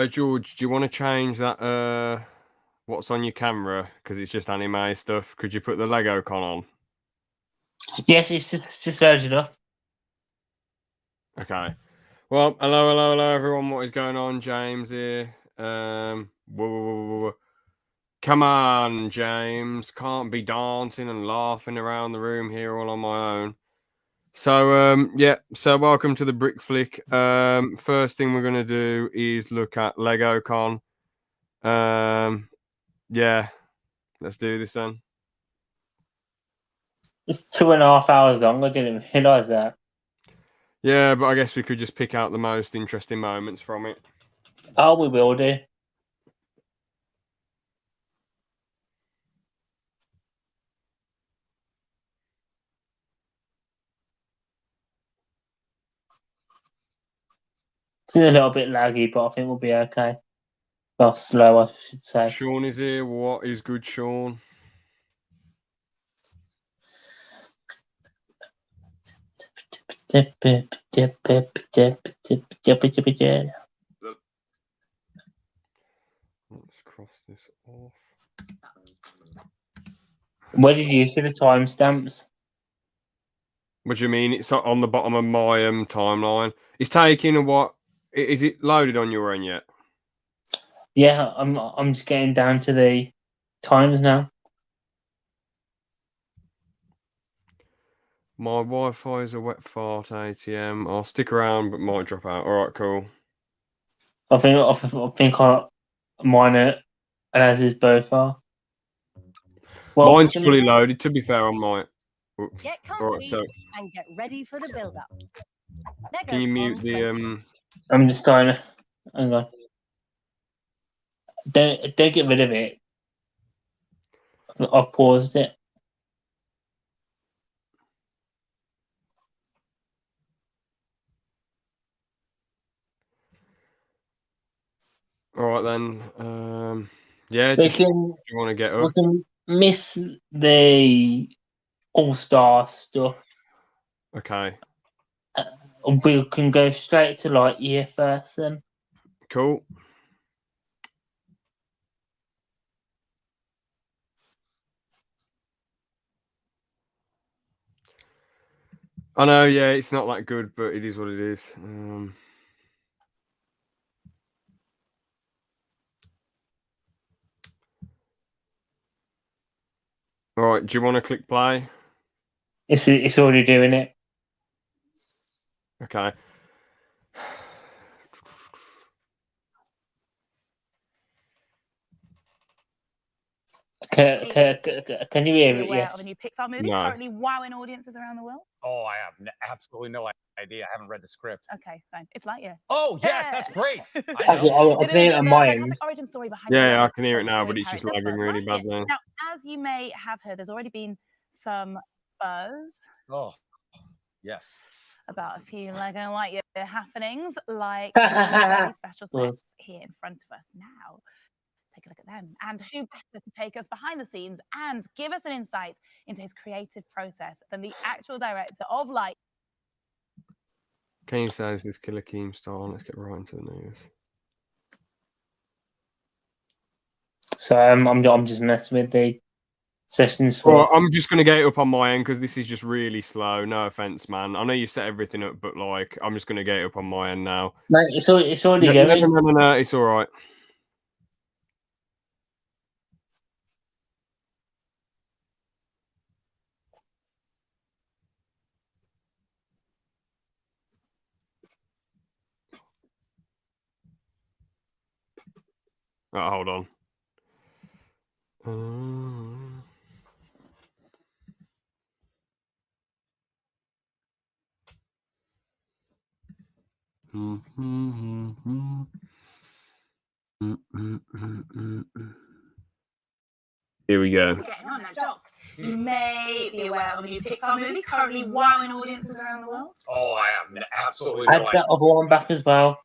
George, do you want to change that? What's on your camera? Because it's just anime stuff. Could you put the Lego con on? Yes, it's just loaded up. Okay. Well, hello, everyone. What is going on? James here. Whoa. Come on, James. Can't be dancing and laughing around the room here all on my own. So, So welcome to the Brick Flick. First thing we're gonna do is look at Lego Con. Yeah. Let's do this then. It's 2.5 hours long. I didn't realise that. Yeah, but I guess we could just pick out the most interesting moments from it. Oh, we will do. It's a little bit laggy, but I think we'll be okay. Well, slow, I should say. Sean is here. What is good, Sean? Let's cross this off. Where did you see the timestamps? What do you mean? It's on the bottom of my timeline. It's taking a what? Is it loaded on your end yet? Yeah, I'm just getting down to the times now. My Wi-Fi is a wet fart ATM. I'll stick around, but might drop out. All right, cool. I think mine and as is both are. Well, mine's fully loaded. To be fair, on my. Oops. Get comfy and get ready for the build-up. Can you mute the I'm just trying to. Hang on. Don't get rid of it. I've paused it. All right then. Yeah. You want to get up? We can miss the All-Star stuff. Okay. We can go straight to Lightyear first then. Cool. I know, yeah, it's not that good, but it is what it is. All right, do you want to click play? It's already doing it. Okay. Can you hear it? Yes. Of a new Pixar movie currently wowing audiences around the world? Oh, I have absolutely no idea. I haven't read the script. Okay, fine. It's Lightyear. Oh, yes, that's great. I can hear it on my end. Origin story behind I can hear it now, but it's just lagging really bad now. Now, as you may have heard, there's already been some buzz. Oh, yes. About a few Lego Lightyear happenings, like very special sets here in front of us now. Take a look at them. And who better to take us behind the scenes and give us an insight into his creative process than the actual director of Light. Kane says this Killer Keemstar. Let's get right into the news. So I'm just messing with the sessions for. Well, I'm just gonna get it up on my end because this is just really slow. No offense, man. I know you set everything up, but like I'm just gonna get it up on my end now. No, it's already going. No, it's all right. Oh, hold on. Here we go. You may be aware of a new Pixar movie currently wowing audiences around the world. Oh, I have absolutely no idea. Add that other one back as well.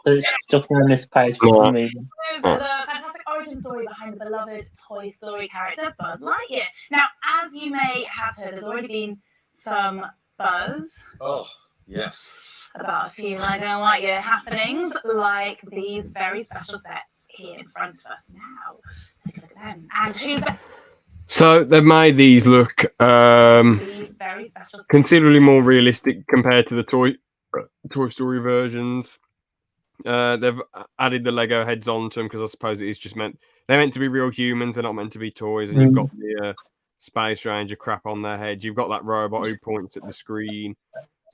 It's stuck on this page for some reason. The fantastic origin story behind the beloved Toy Story character Buzz Lightyear. Now, as you may have heard, there's already been some buzz. Oh, yes. about a few Lego Lightyear happenings, like these very special sets here in front of us now. Take a look at them. And who So they've made these look these very special sets. considerably more realistic compared to the Toy Story versions. They've added the Lego heads onto them because I suppose it is just they're meant to be real humans. They're not meant to be toys. And you've got the Space Ranger crap on their heads. You've got that robot who points at the screen.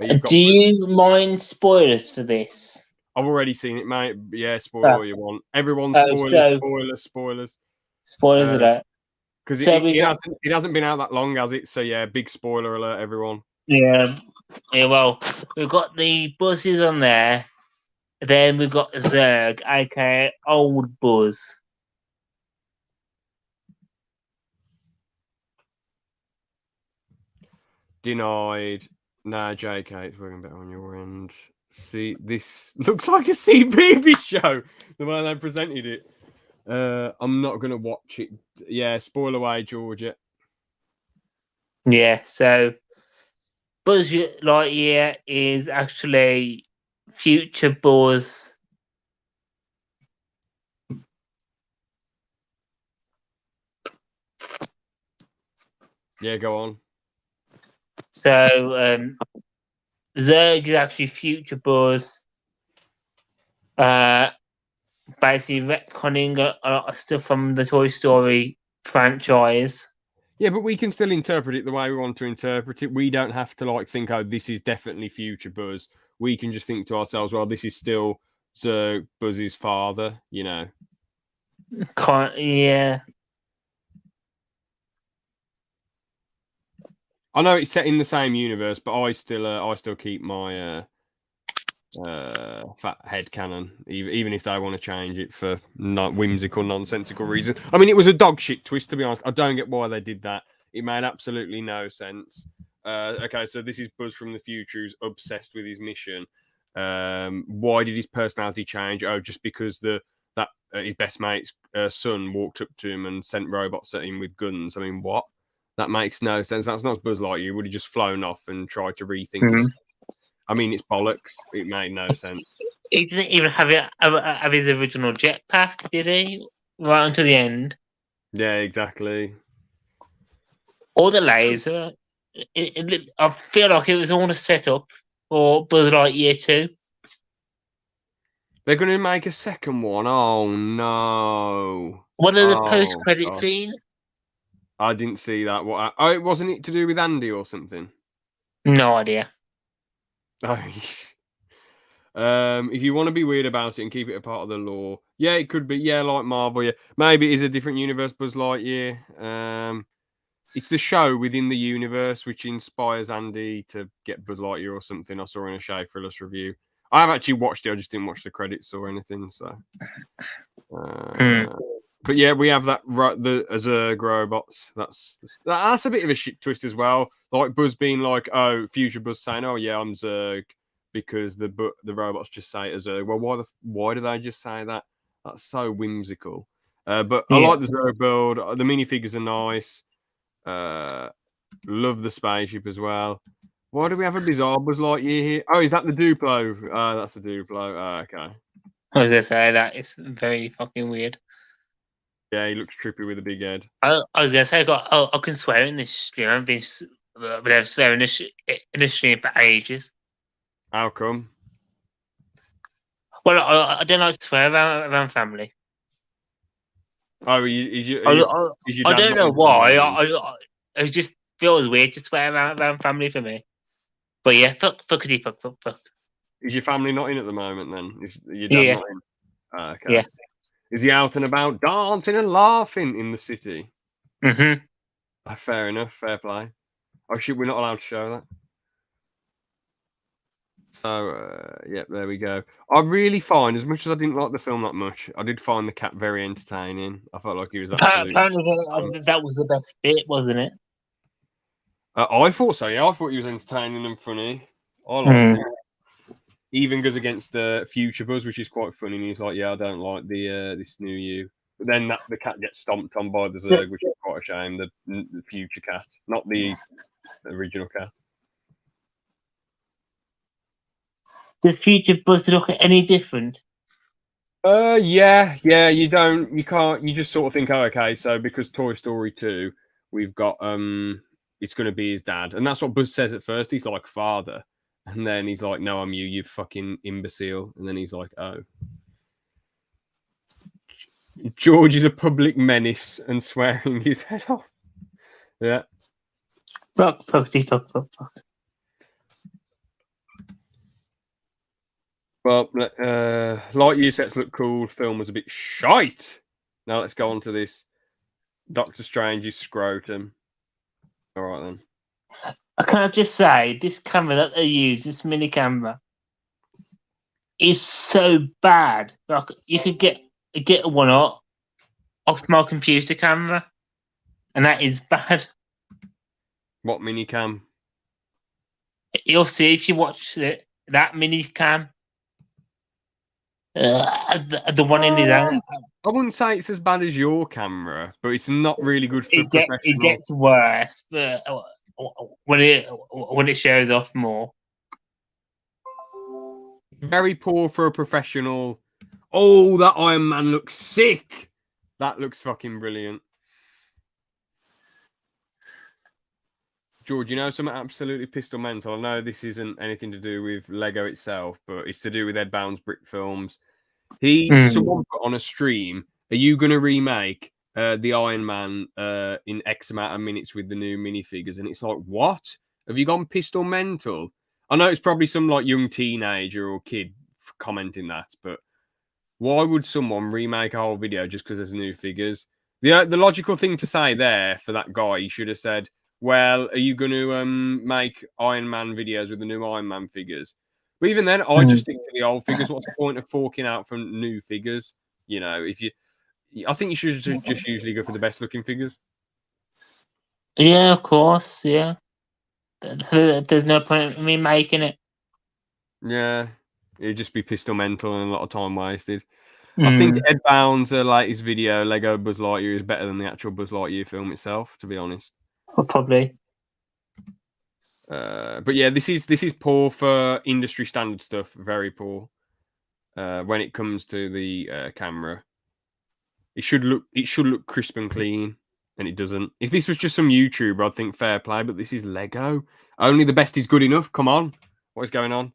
Do you mind spoilers for this? I've already seen it, mate. Yeah, spoil all you want. Everyone spoilers. Spoilers alert. Because So it hasn't been out that long, has it? So yeah, big spoiler alert, everyone. Yeah. Well, we've got the buzzes on there. Then we've got Zurg, aka Old Buzz. Denied. Nah, JK, it's working better on your end. See, this looks like a CBeebies show, the way they presented it. I'm not going to watch it. Yeah, spoil away, Georgia. Yeah, so Buzz Lightyear is actually future Buzz. Yeah, go on. So Zurg is actually future Buzz. Basically retconning a lot of stuff from the Toy Story franchise. Yeah, but we can still interpret it the way we want to interpret it. We don't have to think, oh, this is definitely future Buzz. We can just think to ourselves, well, this is still Zurg, Buzz's father, Yeah. I know it's set in the same universe, but I still keep my fat head canon, even if they want to change it for whimsical, nonsensical reasons. I mean, it was a dog shit twist, to be honest. I don't get why they did that. It made absolutely no sense. Okay, so this is Buzz from the future who's obsessed with his mission. Why did his personality change? Oh, just because his best mate's son walked up to him and sent robots at him with guns. I mean, what? That makes no sense. That's not Buzz Lightyear. Would have just flown off and tried to rethink his stuff. I mean, it's bollocks. It made no sense. He didn't even have his original jetpack, did he? Right until the end. Yeah, exactly. Or the laser. I feel like it was all a setup for Buzz Lightyear 2. They're going to make a second one. Oh, no. What are the post-credit scene? I didn't see that. It wasn't it to do with Andy or something? No idea. Oh. If you want to be weird about it and keep it a part of the lore, yeah, it could be. Yeah, like Marvel. Yeah, maybe it is a different universe. Buzz Lightyear. It's the show within the universe which inspires Andy to get Buzz Lightyear or something. I saw in a Shay Thrillers review. I have actually watched it. I just didn't watch the credits or anything. So. But yeah, we have the Zurg robots. That's a bit of a shit twist as well. Like Buzz being like, oh, future Buzz saying, oh yeah, I'm Zurg, because the robots just say it as Zurg. Well, why do they just say that? That's so whimsical. But I like the Zurg build. The minifigures are nice. Love the spaceship as well. Why do we have a bizarre Buzz Lightyear here? Oh, is that the Duplo? That's the Duplo. Okay. I was gonna say that it's very fucking weird. Yeah, he looks trippy with a big head. I was gonna say I can swear in this stream. I've been without swearing in this stream for ages. How come? Well, I don't like to swear around family. Oh, I don't know why. I just feels weird to swear around family for me. But yeah, fuck. Is your family not in at the moment then? Is your dad not in? Okay. Yeah. Is he out and about dancing and laughing in the city? Mm-hmm. Fair enough. Fair play. Oh shit, we're not allowed to show that. So yeah, there we go. I really find, as much as I didn't like the film that much, I did find the cat very entertaining. I felt like he was absolutely. Apparently, that was the best bit, wasn't it? I thought so. Yeah, I thought he was entertaining and funny. I liked him. He even goes against the future Buzz, which is quite funny. And he's like, "Yeah, I don't like this new you." But then the cat gets stomped on by the Zurg, which is quite a shame. The future cat, not the original cat. the future Buzz look any different? Yeah. You can't. You just sort of think, oh, okay. So because Toy Story 2, we've got it's going to be his dad, and that's what Buzz says at first. He's like, father, and then he's like, no, I'm you, you fucking imbecile, and then he's like, oh. George is a public menace and swearing his head off. Yeah. Fuck. Well, Lightyear sets look cool. Film was a bit shite. Now let's go on to this. Doctor Strange's scrotum. All right then. Can I just say, this camera that they use, this mini camera, is so bad. Like you could get one off my computer camera, and that is bad. What mini cam? You'll see if you watch that mini cam. The one in his hand. I wouldn't say it's as bad as your camera, but it's not really good for professional. It gets worse, but when it shows off more. Very poor for a professional. Oh, that Iron Man looks sick. That looks fucking brilliant. George, you know something absolutely pistol mental? I know this isn't anything to do with Lego itself, but it's to do with Ed Bound's Brick Films. Someone put on a stream, are you going to remake the Iron Man in X amount of minutes with the new minifigures? And it's like, what? Have you gone pistol mental? I know it's probably some like young teenager or kid commenting that, but why would someone remake a whole video just because there's new figures? The logical thing to say there for that guy, he should have said, well, are you going to make Iron Man videos with the new Iron Man figures? But even then, I just stick to the old figures. What's the point of forking out for new figures? You know, I think you should just usually go for the best looking figures. Yeah, of course. Yeah, there's no point in me making it. Yeah, it'd just be pistol mental and a lot of time wasted. I think Ed Bound's latest video, Lego Buzz Lightyear, is better than the actual Buzz Lightyear film itself, to be honest. Probably. But yeah, this is poor for industry standard stuff. Very poor when it comes to the camera. It should look crisp and clean, and it doesn't. If this was just some YouTuber, I'd think fair play. But this is Lego. Only the best is good enough. Come on, what is going on?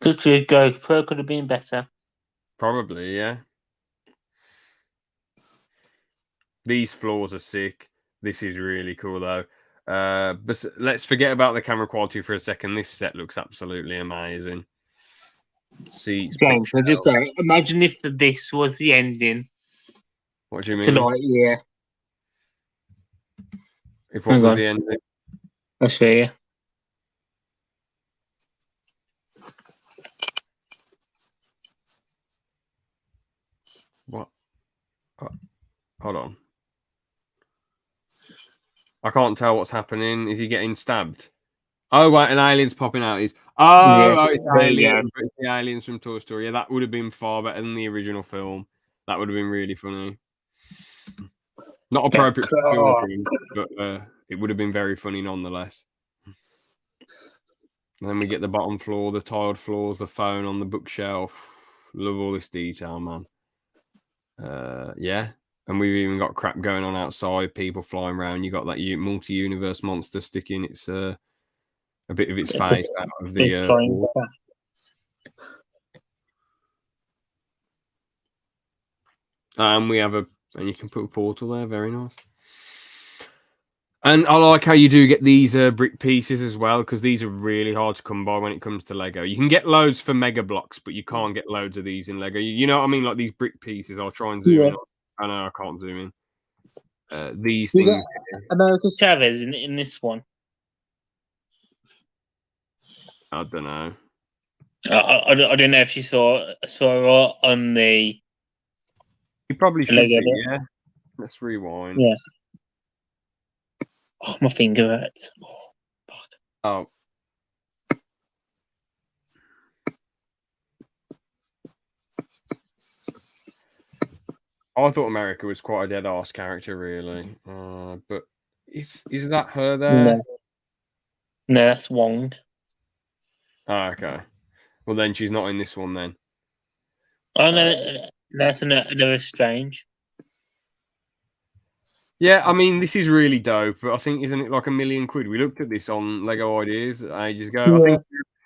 Could go. Pro could have been better. Probably, yeah. These floors are sick. This is really cool though. But let's forget about the camera quality for a second. This set looks absolutely amazing. See, James, I just go. Imagine if this was the ending. What do you mean? Lightyear. If what was the ending? I'll show you. What? Hold on. I can't tell what's happening. Is he getting stabbed? Oh, right, an alien's popping out. It's it's the aliens from Toy Story. Yeah, that would have been far better than the original film. That would have been really funny. Not appropriate for children, but it would have been very funny nonetheless. And then we get the bottom floor, the tiled floors, the phone on the bookshelf. Love all this detail, man. Yeah. And we've even got crap going on outside, people flying around. You got that multi-universe monster sticking its a bit of its face out of the we have and you can put a portal there, very nice. And I like how you do get these brick pieces as well, because these are really hard to come by when it comes to Lego. You can get loads for Mega Blocks, but you can't get loads of these in Lego. You know what I mean? Like these brick pieces. I'll try and zoom in. I know I can't zoom in. These things. America Chavez in this one. I don't know. I don't know if you saw on the. You probably should. Yeah. Let's rewind. Yeah. Oh, my finger hurts. Oh. I thought America was quite a dead ass character, really. But is that her there? No, that's Wong. Oh, okay. Well, then she's not in this one then. Oh no, that's another strange. Yeah, I mean, this is really dope, but I think, isn't it like £1,000,000? We looked at this on Lego Ideas ages ago. I think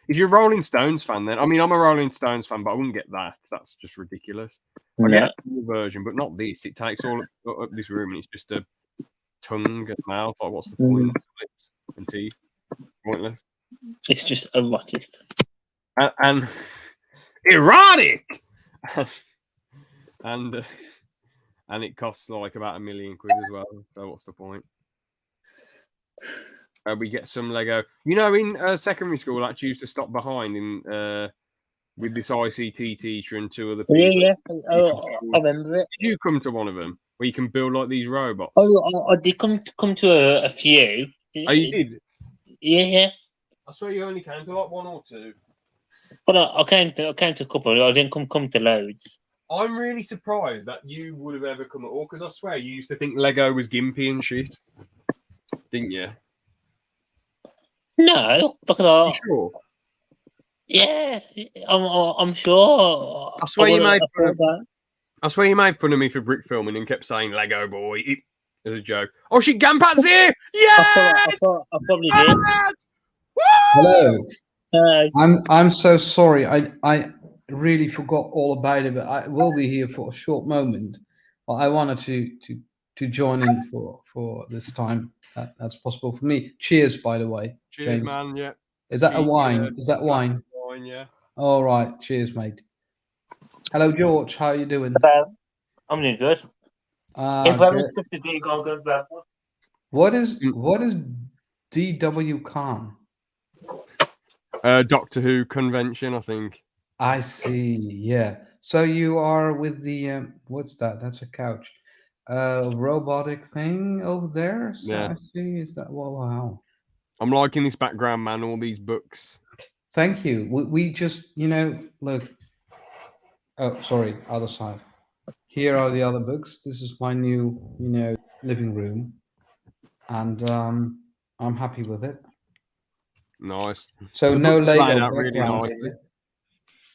if you're a Rolling Stones fan, then I mean, I'm a Rolling Stones fan, but I wouldn't get that. That's just ridiculous. I No. get a full version, but not this. It takes all up this room, and it's just a tongue and mouth. Like, what's the point? Lips and teeth, pointless. It's just erotic. And erotic, and it costs like about £1,000,000 as well. So what's the point? We get some Lego. You know, in secondary school, I actually used to stop behind in with this ICT teacher and 2 other people. Yeah. Oh, I remember it. Did you come to one of them where you can build like these robots? Oh, I did come to a few. Oh, you did? Yeah. I swear you only came to like 1 or 2. But I came to a couple. I didn't come to loads. I'm really surprised that you would have ever come at all, because I swear you used to think Lego was gimpy and shit, didn't you? No, because You sure? yeah, I'm sure. I swear you made fun of that. I swear you made fun of me for brick filming and kept saying Lego boy as a joke. Oh shit, Gampad's here! Yeah! I probably did. Hello. Uh, I'm so sorry. I really forgot all about it, but I will be here for a short moment. Well, I wanted to join in for this time. That's possible for me. Cheers, by the way. Cheers, James. man. Yeah. Is that a Cheers, wine? Is that wine? Wine, yeah. All right. Cheers, mate. Hello, George. How are you doing? I'm doing good. If Good. we're stuff to do, go back. What is DW Khan? Doctor Who convention, I think. I see. Yeah. So you are with the what's that? That's a couch. Robotic thing over there. So Yeah. I see. Is that wow? I'm liking this background, man. All these books. Thank you. We just look. Oh, sorry. Other side. Here are the other books. This is my new living room, and I'm happy with it. Nice. So The no books are laid Lego out really background nicely. here.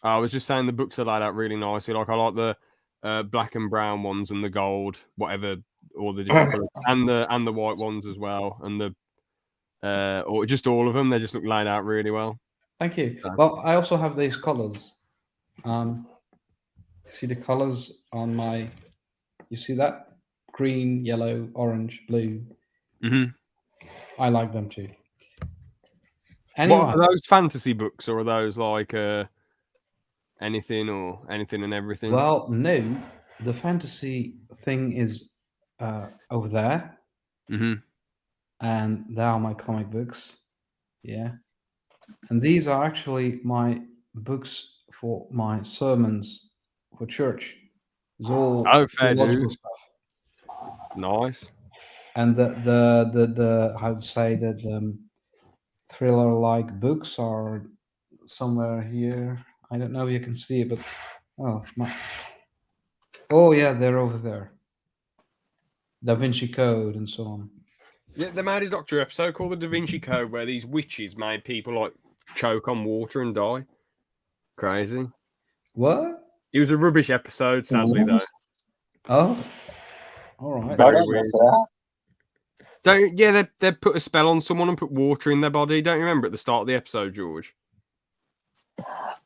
I was just saying the books are laid out really nicely. Like I like the black and brown ones and the gold, whatever, all the different colours, and the white ones as well, and the or just all of them. They just look laid out really well. Thank you. So- Well, I also have these colors. See the colors on my. You see that? Green, yellow, orange, blue. Mhm. I like them too. Anyway, What are those fantasy books, or are those like anything and everything? well, no, the fantasy thing is over there, Mhm. and there are my comic books. Yeah, and these are actually my books for my sermons for church. It's all Oh, fair theological dues. stuff. Nice. And the how to say that thriller-like books are somewhere here. I don't know if you can see it, but oh yeah, they're over there. Da Vinci Code and so on. Yeah, they made a Doctor episode called the Da Vinci Code where these witches made people like choke on water and die. Crazy. What? It was a rubbish episode, sadly though. Oh, all right. Very weird. They put a spell on someone and put water in their body. Don't you remember at the start of the episode, George?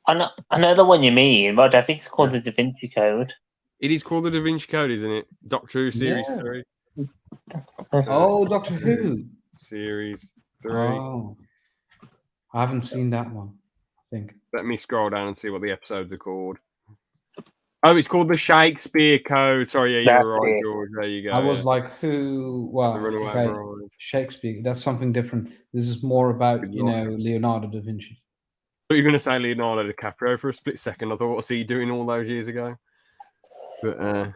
I know the one you mean, but I think it's called the Da Vinci Code. It is called the Da Vinci Code, isn't it? Doctor Who Series Yeah. 3. Oh, Doctor Who. Series 3. Oh, I haven't seen that one. I think. Let me scroll down and see what the episodes are called. Oh, it's called the Shakespeare Code. Sorry, yeah, you're right, George. There you go. I was like, who? Well, The Runaway okay, Bride. Shakespeare. That's something different. This is more about Good luck. Leonardo da Vinci. I thought you were going to say Leonardo DiCaprio for a split second. I thought, what's he doing all those years ago? But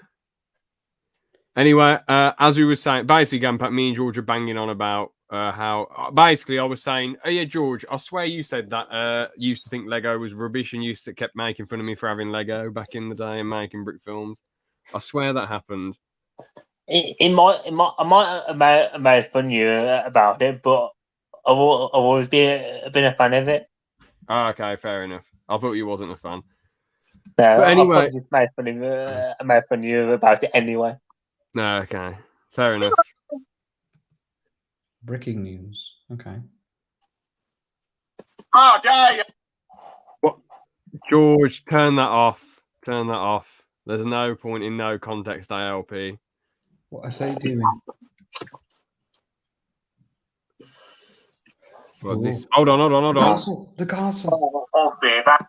anyway, as we were saying, basically, Gampat, me and George are banging on about how basically I was saying, oh yeah, George, I swear you said that you used to think Lego was rubbish and you kept making fun of me for having Lego back in the day and making brick films. I swear that happened. I might have made fun of you about it, but I've always been a fan of it. Ah, okay, fair enough. I thought you wasn't a fan. No, But I'll anyway- probably just make fun of you about it anyway. No, okay, fair enough. Breaking news. Okay. Oh, dare you! What, George? Turn that off. Turn that off. There's no point in no context ALP. What are they doing? What, Ooh. this? Hold on. The castle. The castle. Oh, dear, that.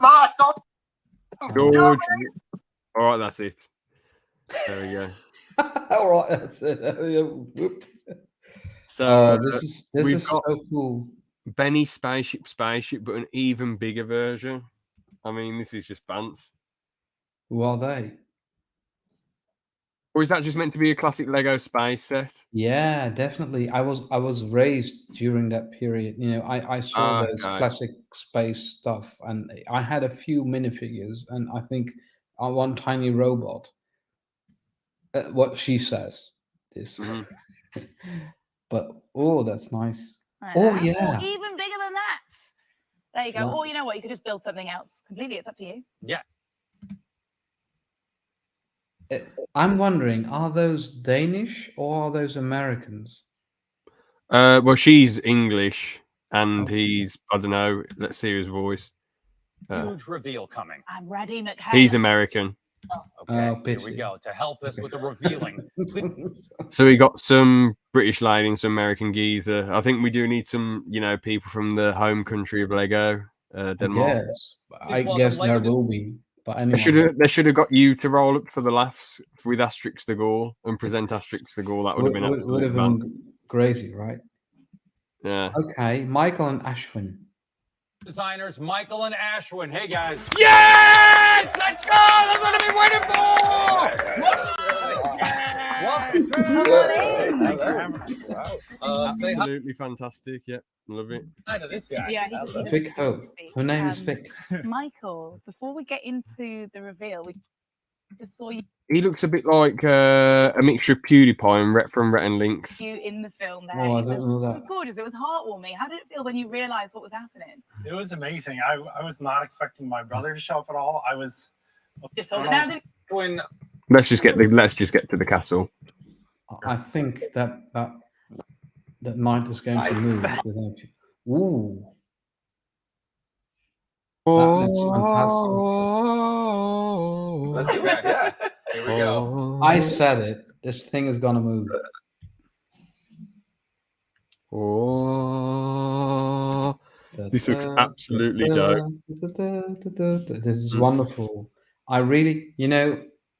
Marshall! George. All right, that's it. There we go. All right, that's it. Whoop. So This we've is got- so cool. Benny's spaceship, but an even bigger version. I mean, this is just bants. Who are they? Or is that just meant to be a classic Lego space set? Yeah, definitely. I was raised during that period. You know, I saw Ah, those okay. classic space stuff, and I had a few minifigures, and I think one tiny robot. What she says, this. Mhm. But that's nice. Like Oh, that, yeah. Or even bigger than that. There you go. Wow. Or you know what? You could just build something else. Completely, it's up to you. Yeah. I'm wondering, are those Danish or are those Americans? Well, she's English, and Oh. he's, I don't know. Let's see his voice. Huge reveal coming. I'm ready, McHale. He's American. Okay, here we pity. go. To help us Okay. with the revealing, So we got some British lady and some American geezer. I think we do need some, people from the home country of Lego, Denmark. Yes, I welcome guess there Lego. will be. But They anyway, should have got you to roll up for the laughs with Asterix the Gaul and present Asterix the Gaul. That would have been would absolutely have been crazy, right? Yeah. Okay, Michael and Ashwin. designers Michael and Ashwin. Hey guys. Yes! Let's go! That's what I've been waiting for! Say hi Absolutely fantastic. Yeah, love it. to this guy. Yeah, he doesn't Vic Ho. speak. Her name is Vic. Michael, before we get into the reveal, we just saw He looks a bit like a mixture of PewDiePie and Rhett from Rhett and Lynx. you in the film there. Oh, I it, don't was, know it that. was gorgeous. It was heartwarming. How did it feel when you realized what was happening? It was amazing. I was not expecting my brother to show up at all. I was Just so now did When Let's just get to the castle. I think that knight is going to move without you. Ooh, that looks fantastic. let's do it. Yeah. Here we go. I said it. This thing is gonna move. Oh, this looks absolutely dope. This is wonderful. I really,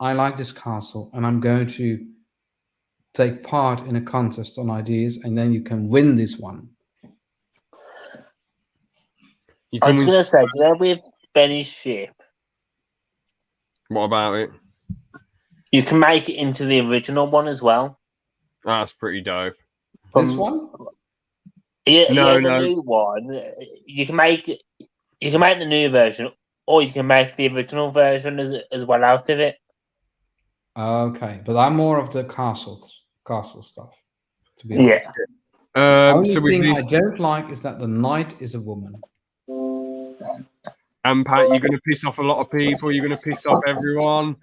I like this castle, and I'm going to take part in a contest on ideas, and then you can win this one. You I can was win- going to say, with Benny's ship, What about it? you can make it into the original one as well. That's pretty dope. This From- one? Yeah, No, the no. new one. You can make the new version, or you can make the original version as well out of it. Okay, but I'm more of the castle stuff. To be honest. Yeah. Only So with thing this, I don't like is that the knight is a woman. and Pat, you're going to piss off a lot of people. You're going to piss off everyone.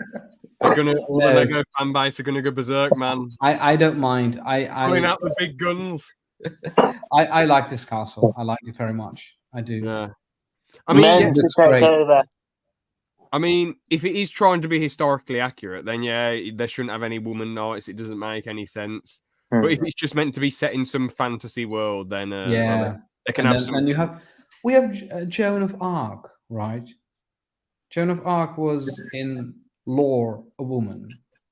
All the No. Lego fan base are going to go berserk, man. I don't mind. Pulling out the big guns. I like this castle. I like it very much. I do. Yeah. I mean, Men yeah, it to looks take great. over. I mean, if it is trying to be historically accurate, then yeah, there shouldn't have any woman knights. It doesn't make any sense. But if it's just meant to be set in some fantasy world, then Yeah. they can And have then, some. and we have Joan of Arc, right? Joan of Arc was in lore a woman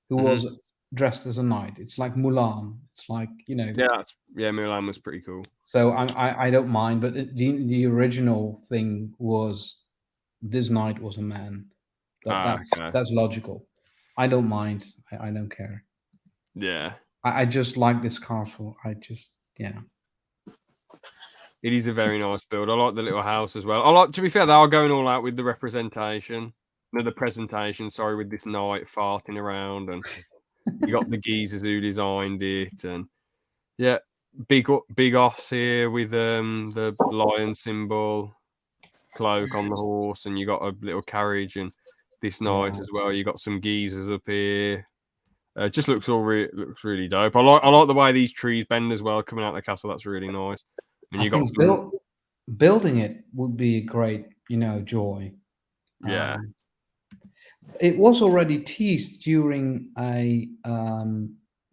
who was dressed as a knight. It's like Mulan. It's like Yeah, Mulan was pretty cool. So I don't mind, but the original thing was this knight was a man. That's logical. I don't mind. I don't care. Yeah, I just like this castle. it is a very nice build. I like the little house as well. I like, to be fair, they are going all out with the representation. No, the presentation. Sorry, with this knight farting around, and you got the geezers who designed it, and yeah, big Oss here with the lion symbol, cloak on the horse, and you got a little carriage and this knight Yeah. as well. You got some geezers up here. It just looks looks really dope. I like the way these trees bend as well coming out of the castle. That's really nice. And I you got think some, building it would be a great, joy. yeah. It was already teased during a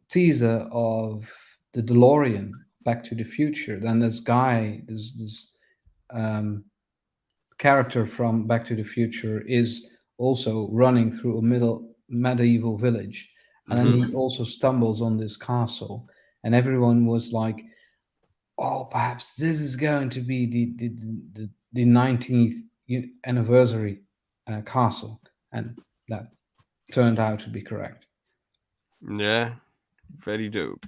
teaser of the DeLorean Back to the Future. Then this character from Back to the Future is also running through a medieval village, and then he also stumbles on this castle, and everyone was like, "Oh, perhaps this is going to be the 19th anniversary castle," and that turned out to be correct. Yeah, very dope.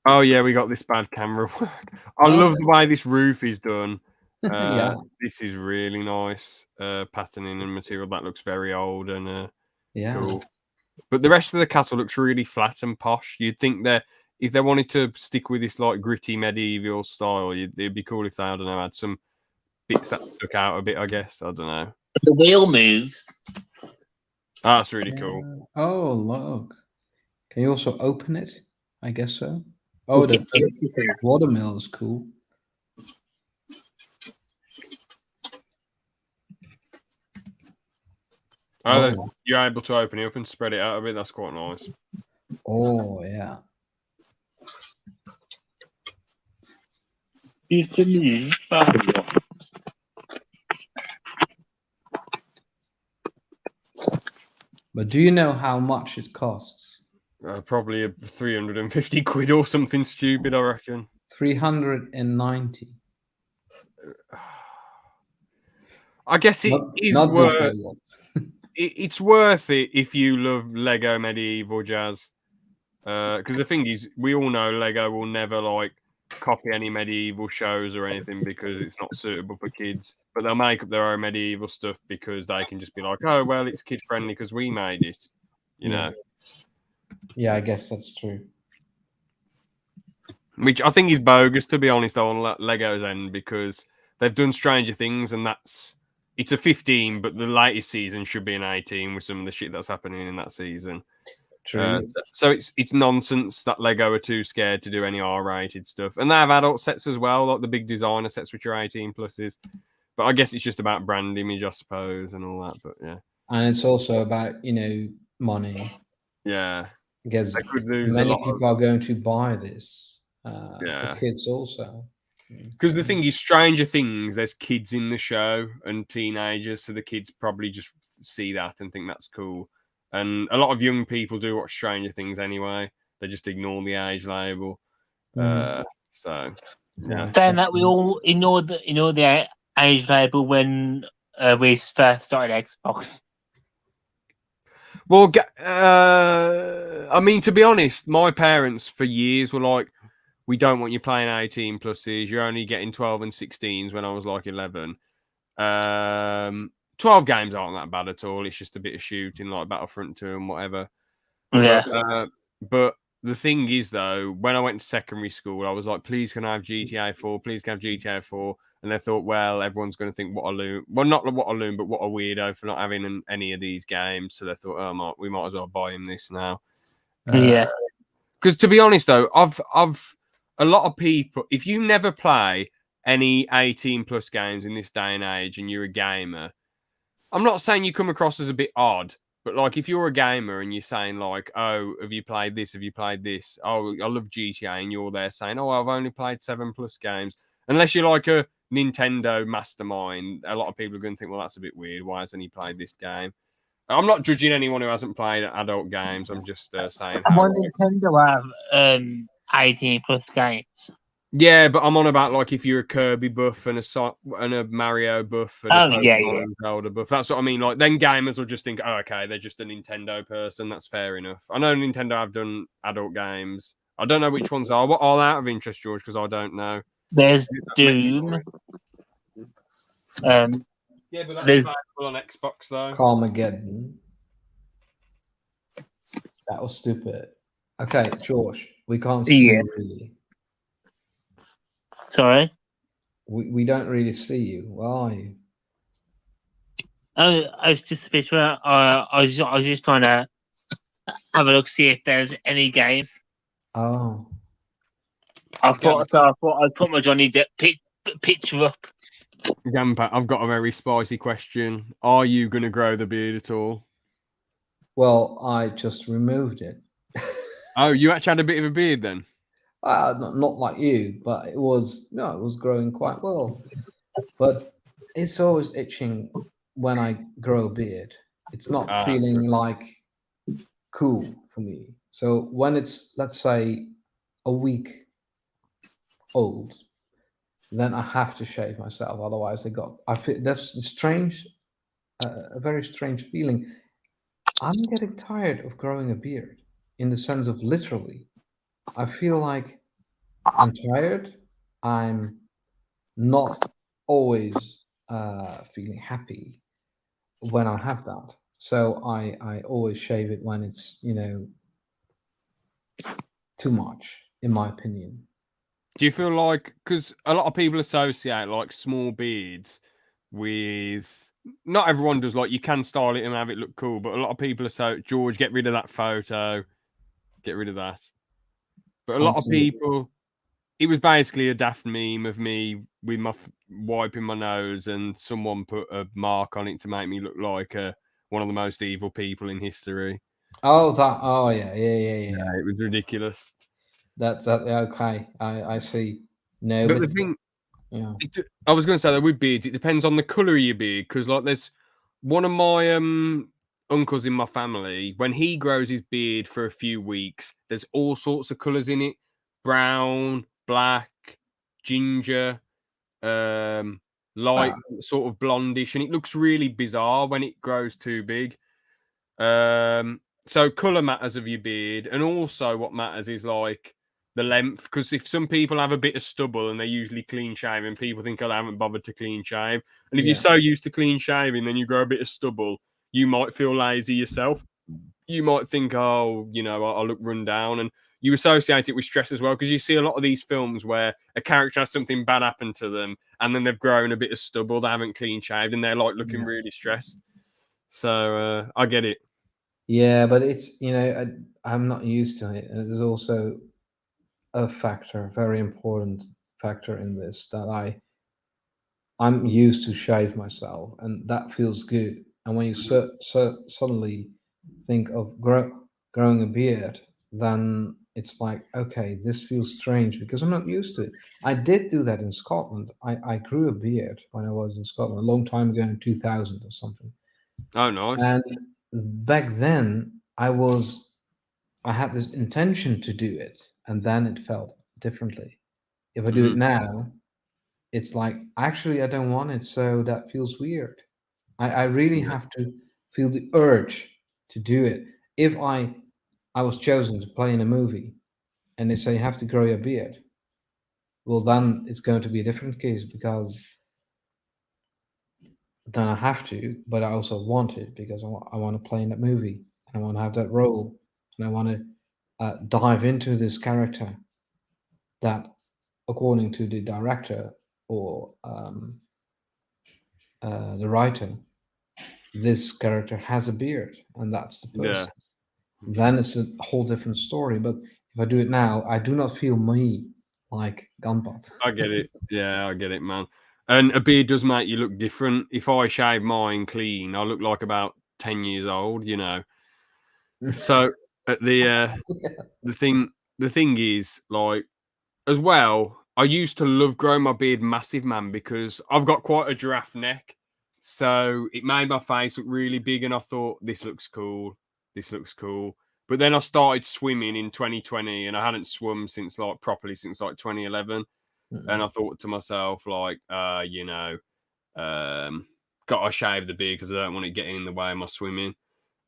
Oh yeah, we got this bad camera work. I love the way this roof is done. Yeah. This is really nice patterning and material. That looks very old and Yeah. cool. But the rest of the castle looks really flat and posh. You'd think that if they wanted to stick with this like gritty medieval style, it'd be cool if they, I don't know, had some bits that stuck out a bit. I guess I don't know. The wheel moves. That's really cool. Oh, look. Can you also open it? I guess so. Oh, the watermill is cool. Oh, you're able to open it up and spread it out a bit. That's quite nice. Oh, yeah. Is the new But do you know how much it costs? Probably 350 quid or something stupid, I reckon. 390. I guess it is worth. It's worth it if you love Lego medieval jazz. Because the thing is, we all know Lego will never like copy any medieval shows or anything because it's not suitable for kids. But they'll make up their own medieval stuff because they can just be like, "Oh well, it's kid friendly because we made it," you know. Yeah, I guess that's true. Which I think is bogus, to be honest, on Lego's end, because they've done Stranger Things, and it's a 15, but the latest season should be an 18 with some of the shit that's happening in that season. True. So it's nonsense that Lego are too scared to do any R-rated stuff, and they have adult sets as well, like the big designer sets, which are 18 pluses. But I guess it's just about brand image, I suppose, and all that. But yeah, and it's also about money. Yeah, because they could lose many a lot people are going to buy this for kids also. Because the thing is, Stranger Things, there's kids in the show and teenagers, so the kids probably just see that and think that's cool. And a lot of young people do watch Stranger Things anyway. They just ignore the age label. So, yeah. Then that we all ignore the age label when we first started Xbox. Well, I mean, to be honest, my parents for years were like, "We don't want you playing 18 pluses. You're only getting 12 and 16s." When I was like 11. 12 games aren't that bad at all. It's just a bit of shooting, like Battlefront 2 and whatever. Yeah. But the thing is, though, when I went to secondary school, I was like, "Please, can I have GTA 4? Please, can I have GTA 4?" And they thought, well, everyone's going to think what a loon. Well, not what a loon, but what a weirdo for not having any of these games. So they thought, oh, we might as well buy him this now. Yeah. Because to be honest, though, I've a lot of people. If you never play any 18 plus games in this day and age, and you're a gamer, I'm not saying you come across as a bit odd. But like, if you're a gamer and you're saying like, "Oh, have you played this? Have you played this? Oh, I love GTA," and you're there saying, "Oh, I've only played 7 plus games," unless you're like a Nintendo mastermind, a lot of people are going to think, "Well, that's a bit weird. Why hasn't he played this game?" I'm not judging anyone who hasn't played adult games. I'm just saying. One Nintendo have 18 plus games. Yeah, but I'm on about like if you're a Kirby buff and a Mario buff and a Pokemon Zelda buff. That's what I mean. Like then gamers will just think, "Oh, okay, they're just a Nintendo person." That's fair enough. I know Nintendo have done adult games. I don't know which ones are. What are out of interest, George? Because I don't know. There's Doom. Yeah, but that's available on Xbox though. Carmageddon. That was stupid. Okay, George, we can't see Yeah. you really. Sorry. We don't really see you. Where are you? I was just a bit. I was just trying to have a look, see if there's any games. Oh, I thought I'd put my Johnny Depp picture up. Gampat, I've got a very spicy question. Are you going to grow the beard at all? well, I just removed it. Oh, you actually had a bit of a beard then? Not like you, but it was growing quite well. But it's always itching when I grow a beard. It's not Ah, feeling like cool for me. So when it's, let's say, a week old, then I have to shave myself. Otherwise, I feel that's strange, a very strange feeling. I'm getting tired of growing a beard in the sense of literally. I feel like I'm tired. I'm not always feeling happy when I have that. So I always shave it when it's, too much, in my opinion. do you feel like, because a lot of people associate like small beards with, not everyone does, like you can style it and have it look cool, but a lot of people are George, get rid of that photo, get rid of that. But a Can't lot of see it. people, it was basically a daft meme of me with my wiping my nose, and someone put a mark on it to make me look like one of the most evil people in history. Oh, that. Oh, yeah, yeah, yeah, yeah. Yeah, it was ridiculous. That's that. Yeah, okay, I see. No, But but the thing, yeah, I was going to say that with beards, it depends on the color of your beard. Because like, there's one of my uncles in my family. When he grows his beard for a few weeks, there's all sorts of colors in it: brown, black, ginger, light, ah, sort of blondish, and it looks really bizarre when it grows too big. So color matters of your beard, and also what matters is like the length. Because if some people have a bit of stubble and they're usually clean shaven, people think, oh, they haven't bothered to clean shave. And if you're yeah, so used to clean shaving, then you grow a bit of stubble, you might feel lazy yourself. You might think, oh, I look run down, and you associate it with stress as well. Because you see a lot of these films where a character has something bad happen to them, and then they've grown a bit of stubble, they haven't clean shaved, and they're like looking yeah, really stressed. So I get it. yeah. But it's I'm not used to it, and there's also a factor, very important factor in this, that I'm used to shave myself, and that feels good. And when you suddenly think of growing a beard, then it's like, okay, this feels strange because I'm not used to it. I did do that in Scotland. I grew a beard when I was in Scotland a long time ago in 2000 or something. Oh, nice. And back then, I had this intention to do it, and then it felt differently. If I do it Mhm. now, it's like, actually, I don't want it, so that feels weird. I really Yeah. have to feel the urge to do it. If I was chosen to play in a movie and they say you have to grow your beard, well, then it's going to be a different case because then I have to, but I also want it because I want to play in that movie and I want to have that role and I want to dive into this character that, according to the director or the writer, this character has a beard and that's the Yeah. person. Then it's a whole different story. But if I do it now, I do not feel me like Gunpot. I get it. Yeah, I get it, man. And a beard does make you look different. If I shave mine clean, I look like about 10 years old. So at the thing is, like, as well, I used to love growing my beard massive, man, because I've got quite a giraffe neck. So it made my face look really big, and I thought, this looks cool. This looks cool. But then I started swimming in 2020, and I hadn't swum since properly since 2011. And I thought to myself, like, gotta shave the beard because I don't want it getting in the way of my swimming.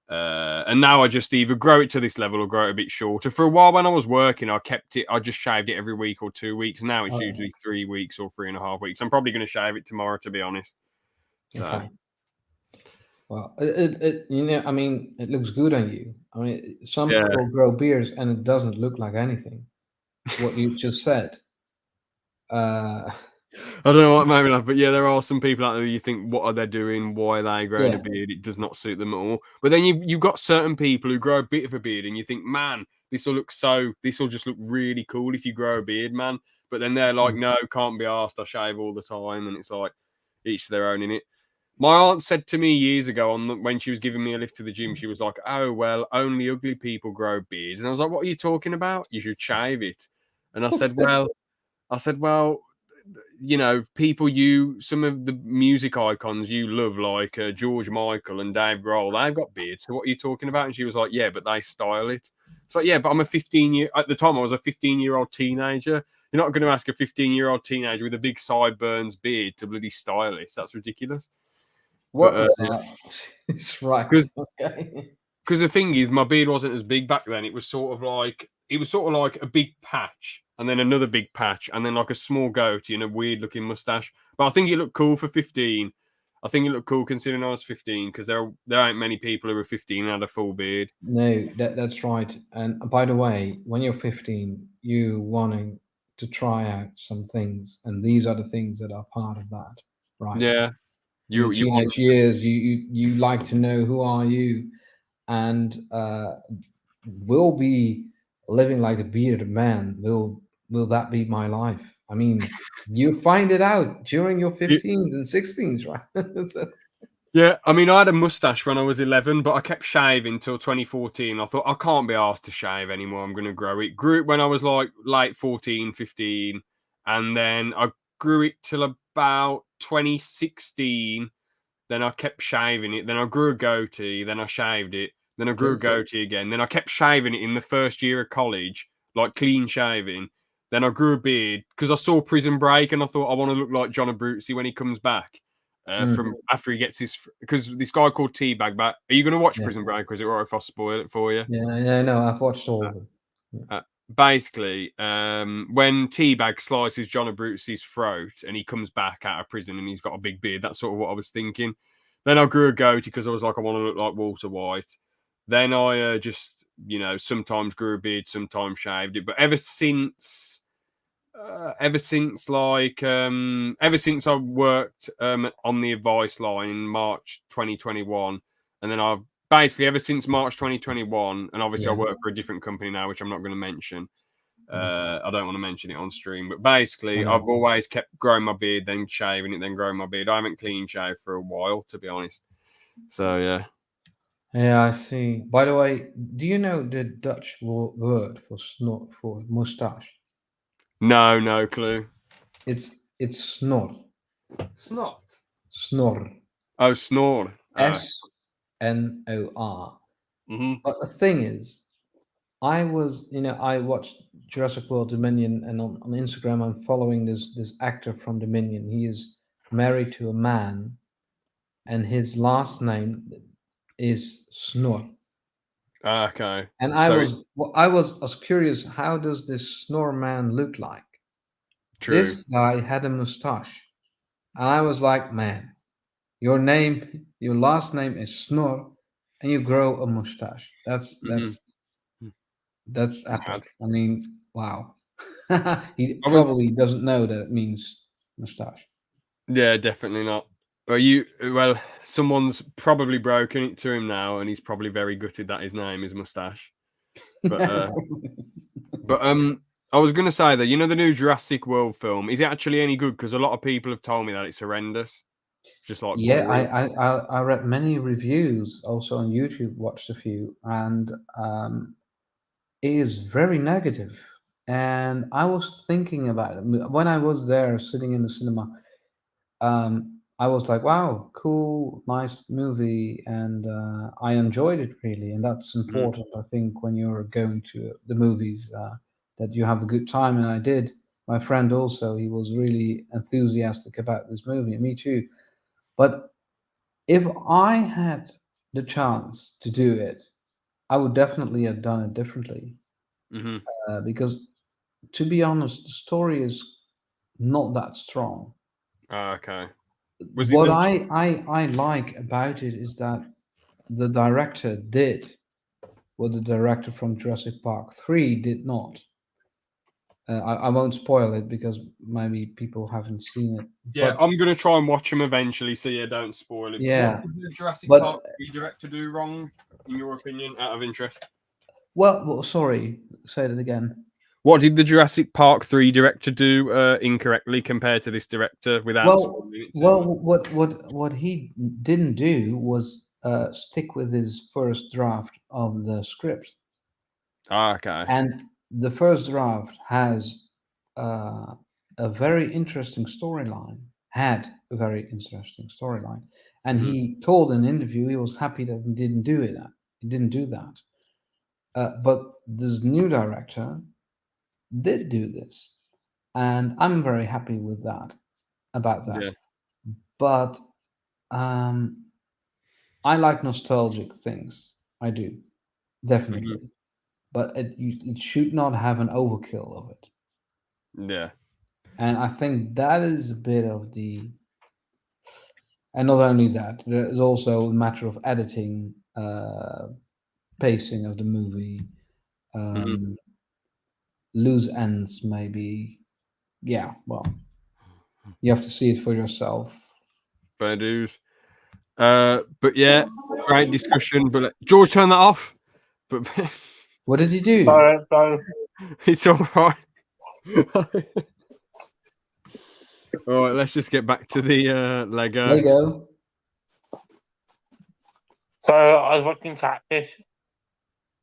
And now I just either grow it to this level or grow it a bit shorter. For a while when I was working, I kept it, I just shaved it every week or 2 weeks. Now it's Oh, usually 3 weeks or 3.5 weeks. I'm probably going to shave it tomorrow, to be honest. So, okay. Well, I mean, it looks good on you. I mean, some Yeah. people grow beards and it doesn't look like anything. What you just said. Uh, I don't know what made me laugh, but yeah, there are some people out there you think, what are they doing? Why are they growing Yeah. a beard? It does not suit them at all. But then you've got certain people who grow a bit of a beard, and you think, man, this will just look really cool if you grow a beard, man. But then they're like, no, can't be asked. I shave all the time, and it's like each to their own in it. My aunt said to me years ago when she was giving me a lift to the gym, she was like, "Oh well, only ugly people grow beards," and I was like, "What are you talking about? You should shave it." And I said, well, you know, some of the music icons you love, like George Michael and Dave Grohl, they've got beards. So what are you talking about? And she was like, yeah, but they style it. It's like, yeah, but at the time I was a 15-year-old teenager. You're not going to ask a 15-year-old teenager with a big sideburns beard to bloody style it. That's ridiculous. what But, is that? It's right. Okay. Because the thing is, my beard wasn't as big back then. It was sort of like a big patch, and then another big patch, and then like a small goatee and a weird looking mustache. But I think it looked cool for 15. I think it looked cool considering I was 15, because there aren't many people who are 15 and had a full beard. No, that's right. And by the way, when you're 15, you wanting to try out some things, and these are the things that are part of that, right? Yeah, Your you want, teenage years, you like to know who are you, and will be living like a bearded man. Will that be my life? I mean, you find it out during your 15s and 16s, right? yeah. I mean, I had a mustache when I was 11, but I kept shaving till 2014. I thought I can't be asked to shave anymore. I'm going to grow it. Grew it when I was like late 14, 15, and then I grew it till about 2016. Then I kept shaving it. Then I grew a goatee. Then I shaved it. Then I grew a goatee again. Then I kept shaving it in the first year of college, like clean shaving. Then I grew a beard because I saw Prison Break and I thought I want to look like John Abruzzi when he comes back from after he gets his. Because this guy called Teabag back. Are you going to watch Prison Break, or is it alright if I spoil it for you? Yeah, no, I've watched all of them. Basically, when Teabag slices John Abruzzi's throat and he comes back out of prison and he's got a big beard, that's sort of what I was thinking. Then I grew a goatee because I was like, I want to look like Walter White. Then I just, sometimes grew a beard, sometimes shaved it. But ever since I worked on the advice line in March 2021, and then I've basically ever since March 2021, and obviously I work for a different company now, which I'm not going to mention. I don't want to mention it on stream, but basically I've always kept growing my beard, then shaving it, then growing my beard. I haven't clean shaved for a while, to be honest. So yeah. Yeah, I see. By the way, do you know the Dutch word for mustache? No clue. It's snor. Snot. Snor. Oh, snore. SNOR. Mm-hmm. But the thing is, I watched Jurassic World Dominion, and on Instagram I'm following this actor from Dominion. He is married to a man, and his last name is Snor. Okay. And I was curious, how does this Snor man look like? True. This guy had a mustache, and I was like, man, your last name is Snor, and you grow a mustache. That's epic. I mean, wow. He probably doesn't know that it means mustache. Yeah, definitely not. Well, someone's probably broken it to him now, and he's probably very gutted that his name is Mustache. But I was gonna say that the new Jurassic World film, is it actually any good? Because a lot of people have told me that it's horrendous. It's just like yeah, boring. I read many reviews also on YouTube, watched a few, and it is very negative. And I was thinking about it when I was there sitting in the cinema. I was like, wow, cool, nice movie, and I enjoyed it really, and that's important. I think when you're going to the movies, that you have a good time, and I did. My friend also, he was really enthusiastic about this movie, and me too. But if I had the chance to do it, I would definitely have done it differently. Because, to be honest, the story is not that strong. Okay. Was what it I like about it is that the director did what the director from Jurassic Park 3 did not. I won't spoil it because maybe people haven't seen it. Yeah, But I'm gonna try and watch them eventually, so yeah, don't spoil it. Yeah, What did the Jurassic but- Park director do wrong, in your opinion, out of interest? well, sorry, say that again. What did the Jurassic Park 3 director do incorrectly compared to this director without spoiling it too much? What he didn't do was stick with his first draft of the script. Okay. And the first draft has a very interesting storyline, had a very interesting storyline. And he told in an interview he was happy that he didn't do it. He didn't do that. But this new director did do this. And I'm very happy with that, about that. Yeah. But I like nostalgic things. I do, definitely. But it should not have an overkill of it. Yeah. And I think that is a bit of the. And not only that, there is also a matter of editing, pacing of the movie, loose ends, maybe. Yeah, well, you have to see it for yourself. Fair dues. But yeah, great discussion. But George, turn that off. But What did he do? Sorry. it's all right. All right, let's just get back to the Lego. Lego. So I was watching Catfish.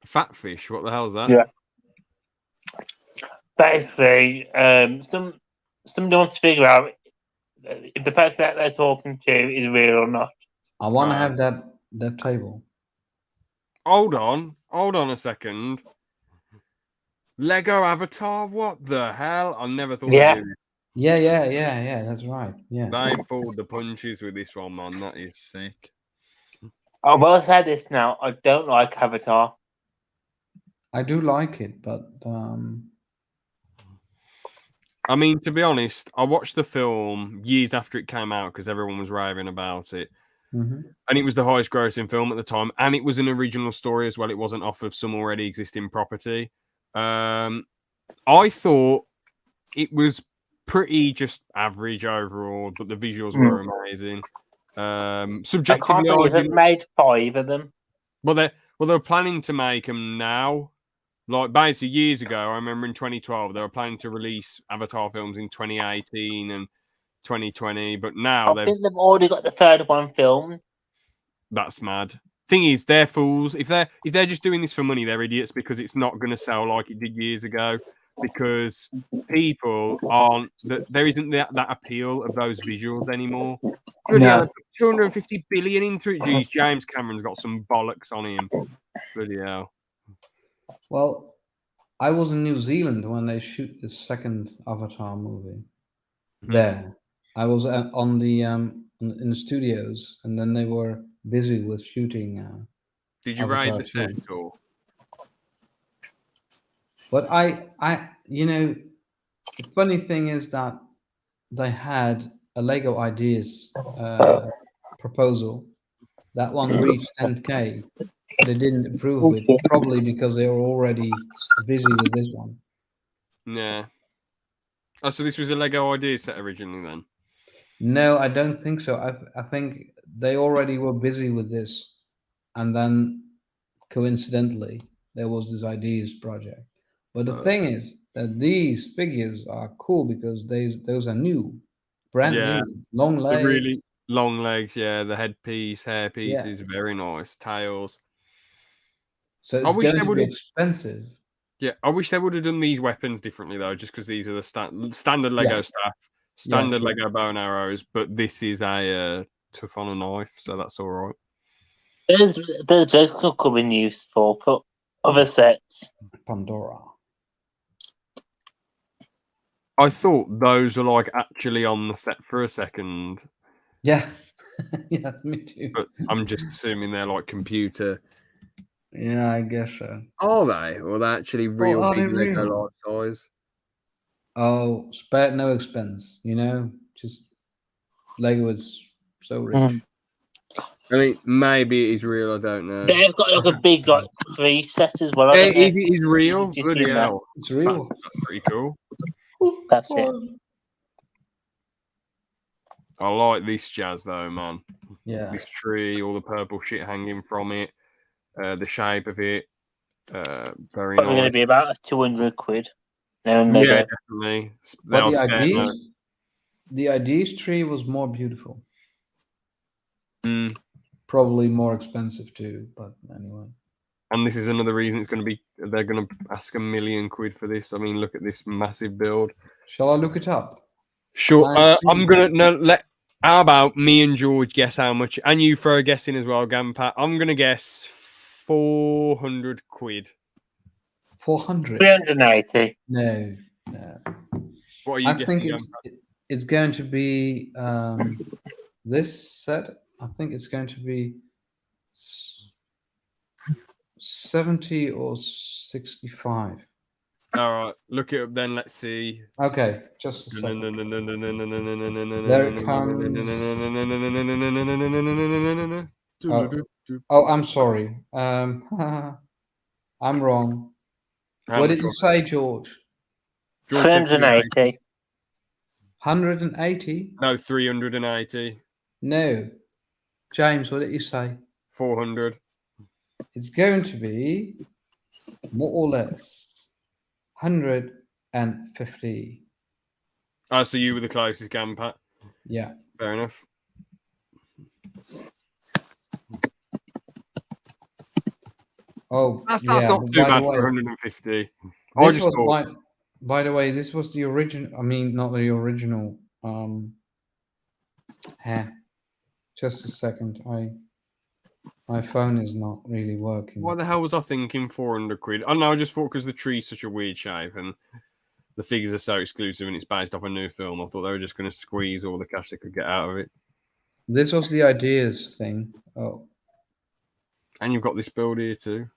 Fat fish. What the hell is that? Yeah. Basically, somebody wants to figure out if the person that they're talking to is real or not. I want to have that table. Hold on a second. Lego Avatar. What the hell? I never thought. Yeah. They'd do this. Yeah. That's right. Yeah. They pulled the punches with this one, man. That is sick. I will say this now. I don't like Avatar. I do like it, but I mean, to be honest, I watched the film years after it came out because everyone was raving about it. And it was the highest grossing film at the time. And it was an original story as well. It wasn't off of some already existing property. I thought it was pretty just average overall, but the visuals were amazing. I can't Subjectively, believe they've made 5 of them. Well, they were planning to make them now. Like basically years ago, I remember in 2012 they were planning to release Avatar films in 2018 and 2020, but now I think they've already got the third one filmed. That's mad. Thing is, they're fools. If they're just doing this for money, they're idiots because it's not going to sell like it did years ago. Because people aren't there isn't that appeal of those visuals anymore. Bloody hell, 250 billion into it. Geez, James Cameron's got some bollocks on him. Bloody hell. well, I was in New Zealand when they shoot the second Avatar movie. There, I was on the in the studios, and then they were busy with shooting. Did you Avatar raid the 2. set or? But I, the funny thing is that they had a Lego Ideas proposal. That one reached 10K. They didn't approve it, probably because they were already busy with this one. Yeah. Oh, so this was a Lego Idea set originally then? No, I don't think so. I think they already were busy with this, and then coincidentally there was this Ideas project. But the thing is that these figures are cool because those are new, brand new, long The legs. really long legs, yeah. The headpiece, hairpiece Yeah. is very nice. Tails. So I it's wish going they to would be have. expensive. Yeah, I wish they would have done these weapons differently though, just because these are the standard Lego Yeah. stuff, standard true. Lego bow and arrows. But this is a tough on a knife, so that's all right. Those could come in useful for other sets. Pandora. I thought those were like actually on the set for a second, Yeah. Yeah, me too. but I'm just assuming they're like computer. Yeah, I guess so. Are they? Or are they actually real are big they Lego real? life size? Oh, spared no expense, just Lego is So rich. Mm. I mean, maybe it is real. I don't know. They've got like a big like 3 set as well. Yeah, haven't they? he's real. Just Bloody seen that. hell. It's real. That's pretty cool. That's it. I like this jazz though, man. Yeah. This tree, all the purple shit hanging from it, the shape of it, very Probably going to nice. be about £200. Now and Yeah, then. definitely. But They'll the spare ideas, no- the ideas tree was more beautiful. Mm. Probably more expensive too, but anyway. And this is another reason it's going to be. They're going to ask £1 million for this. I mean, look at this massive build. Shall I look it up? Sure. Let's see. I'm gonna let. How about me and George guess how much, and you throw a guess in as well, Gampat. I'm gonna guess £400. 400? 380. No. What are you I guessing, think it's going to be this set. I think it's going to be 70 or 65. All right, look it up then. Let's see. Okay, just a second. There it comes. Oh, I'm sorry. I'm wrong. What did you say, George? 380. 180? No, 380. No. James, what did you say? 400. It's going to be more or less 150. Oh, so you were the closest, Gampat. Yeah. Fair enough. Oh, That's yeah, not but too by bad the for way, 150. I this just was thought. by the way, this was the original. I mean, not the original. Just a second. My phone is not really working. Why the hell was I thinking £400? I don't know. I just thought because the tree's such a weird shape and the figures are so exclusive and it's based off a new film, I thought they were just going to squeeze all the cash they could get out of it. This was the ideas thing. Oh, And you've got this build here too.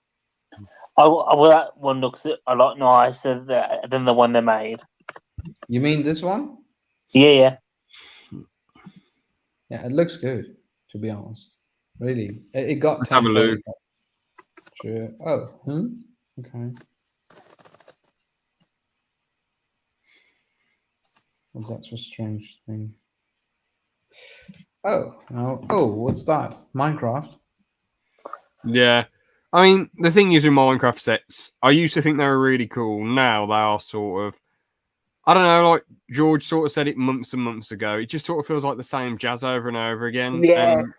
Well, that one looks a lot nicer than the one they made. you mean this one? Yeah. Yeah, it looks good. To be honest, really, it got Let's have a 10K, look. but sure. Oh, okay. Well, that's a strange thing. Oh, no. Oh, what's that? Minecraft? Yeah. I mean, the thing is with Minecraft sets, I used to think they were really cool. Now they are sort of, I don't know, like George sort of said it months and months ago. It just sort of feels like the same jazz over and over again. Yeah. And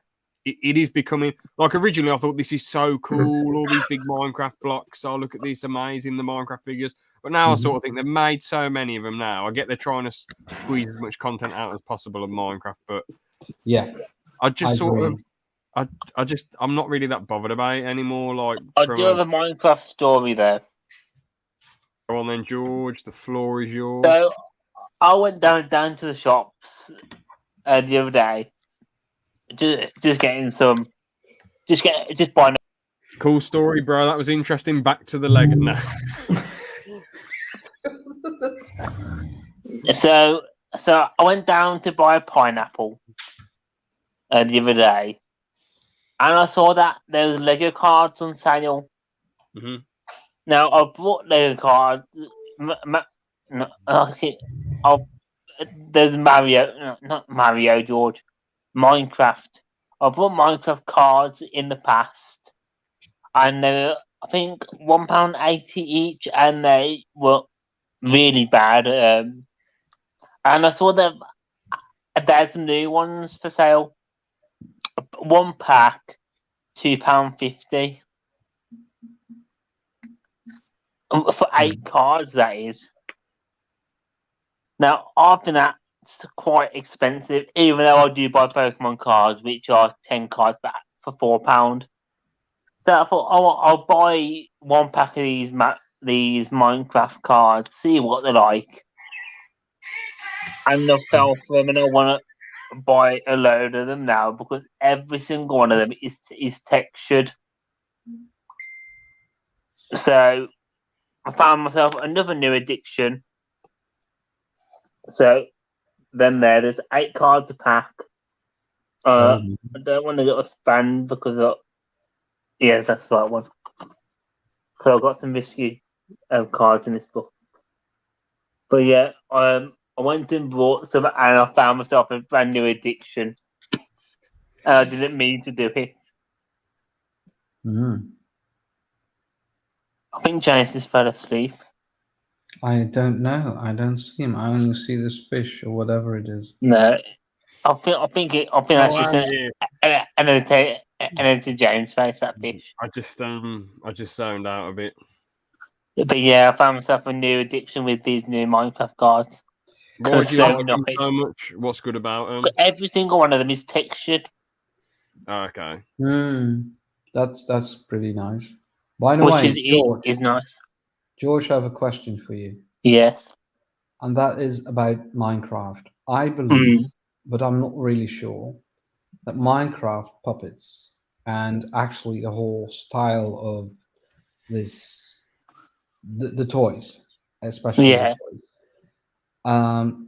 it is becoming, like originally I thought this is so cool, all these big Minecraft blocks. Oh, look at this, amazing, the Minecraft figures. But now I sort of think they've made so many of them now. I get they're trying to squeeze as much content out as possible of Minecraft, but Yeah. I just sort agree. of, I'm not really that bothered about it anymore. Like, I do have a Minecraft story there. Go on then, George. The floor is yours. So I went down to the shops the other day, just getting some, just buying. Cool story, bro. That was interesting. Back to the leg now. So I went down to buy a pineapple the other day, and I saw that there was Lego cards on sale. Mm-hmm. Now I bought Lego cards. There's Mario, not Mario, George. Minecraft. I bought Minecraft cards in the past, and they were, I think, £1.80 each, and they were really bad. And I saw that there's some new ones for sale. One pack, £2.50 for 8 cards. That is. Now I think that's quite expensive, even though I do buy Pokemon cards, which are 10 cards back for £4. So I thought, I'll buy one pack of these Minecraft cards, see what they're like, and I fell for them, and I want to buy a load of them now because every single one of them is textured. So I found myself another new addiction. So then there's 8 cards a pack, I don't want to get a stand because yeah, that's the right one. Because I've got some mystery cards in this book. But yeah, I went and bought some, and I found myself a brand new addiction. And I didn't mean to do it. Mhm. I think James just fell asleep. I don't know. I don't see him. I only see this fish or whatever it is. No, I think that's just yeah. an edited James face, that fish. I just zoned out a bit. But yeah, I found myself a new addiction with these new Minecraft cards. Why do you So like them nice. so much? What's good about them? But every single one of them is textured. Okay. That's pretty nice. By the Which way, George, is nice. George, I have a question for you, Yes. and that is about Minecraft. I believe, but I'm not really sure, that Minecraft puppets and actually the whole style of this, the toys, especially Yeah. the toys.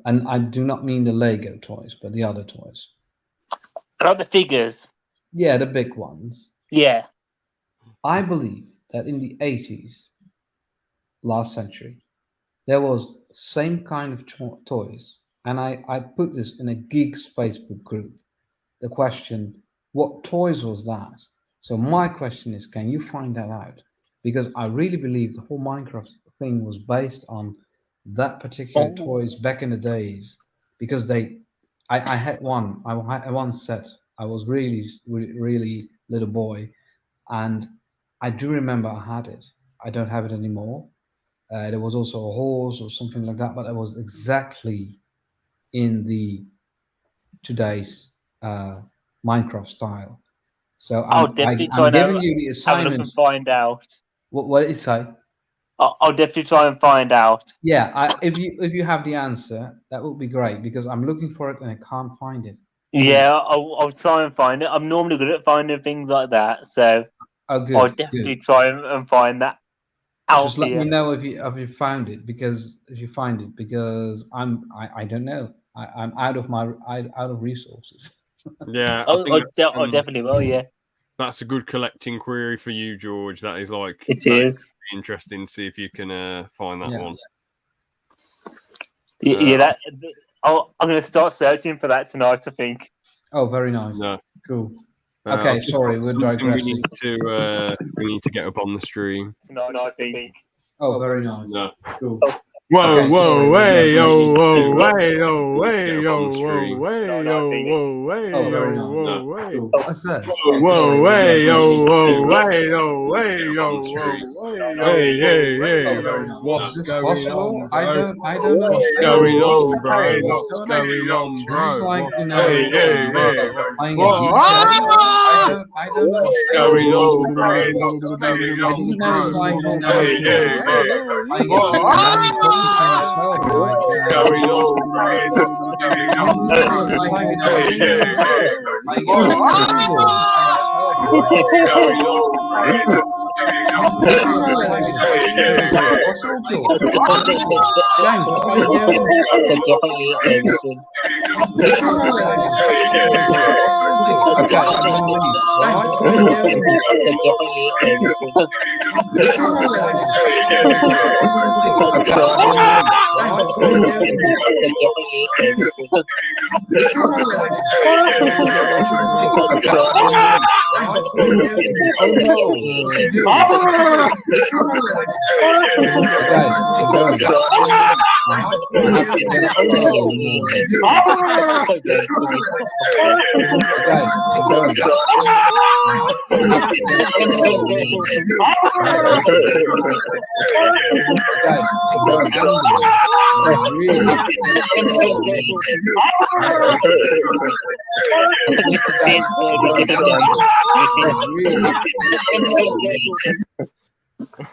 And I do not mean the Lego toys, but the other toys. I like the figures. Yeah, the big ones. Yeah. I believe that in the 80s, last century, there was same kind of toys. And I put this in a geeks Facebook group. The question, what toys was that? So my question is, can you find that out? Because I really believe the whole Minecraft thing was based on that particular toys back in the days. Because I had one, I had one set. I was really little boy, and I do remember I had it. I don't have it anymore. There was also a horse or something like that, but it was exactly in the today's Minecraft style. So I'll definitely try I'm giving and you the have a look assignment. and find out. What did it say? I'll definitely try and find out. Yeah, if you have the answer, that would be great because I'm looking for it and I can't find it. Yeah, I'll try and find it. I'm normally good at finding things like that, so Oh, good. I'll definitely try and find that out. Just let me know if you found it because I don't know. I'm out of resources. Yeah, I definitely will. Yeah, that's a good collecting query for you, George. That is like it is interesting to see if you can find that one. Yeah, I'm going to start searching for that tonight, I think. Oh, very nice. No. Cool. Okay, sorry, we're digressing. We need to get up on the stream. Tonight, I think. Oh, very nice. No. Cool. Whoa, Okay, whoa, sorry, way, yo, whoa, way, way, yo, way, yo, whoa, way, yo, whoa, way, Oh, very yo, nice. whoa, way. Cool. What's that? Whoa, way, yo, whoa, way, yo, way, yo, whoa, way, hey, what's Is this going possible? on, I bro? don't What's understand. going on, bro? Hey, What's going on, This is bro? like, you know, Hey, playing a Whoa, DJ. ah! I don't know What's what's going on, bro? I didn't know it's like, you know, playing a DJ and focusing as well, like, What's going on, bro? What's going on, bro? it's like, you know, Hey, like,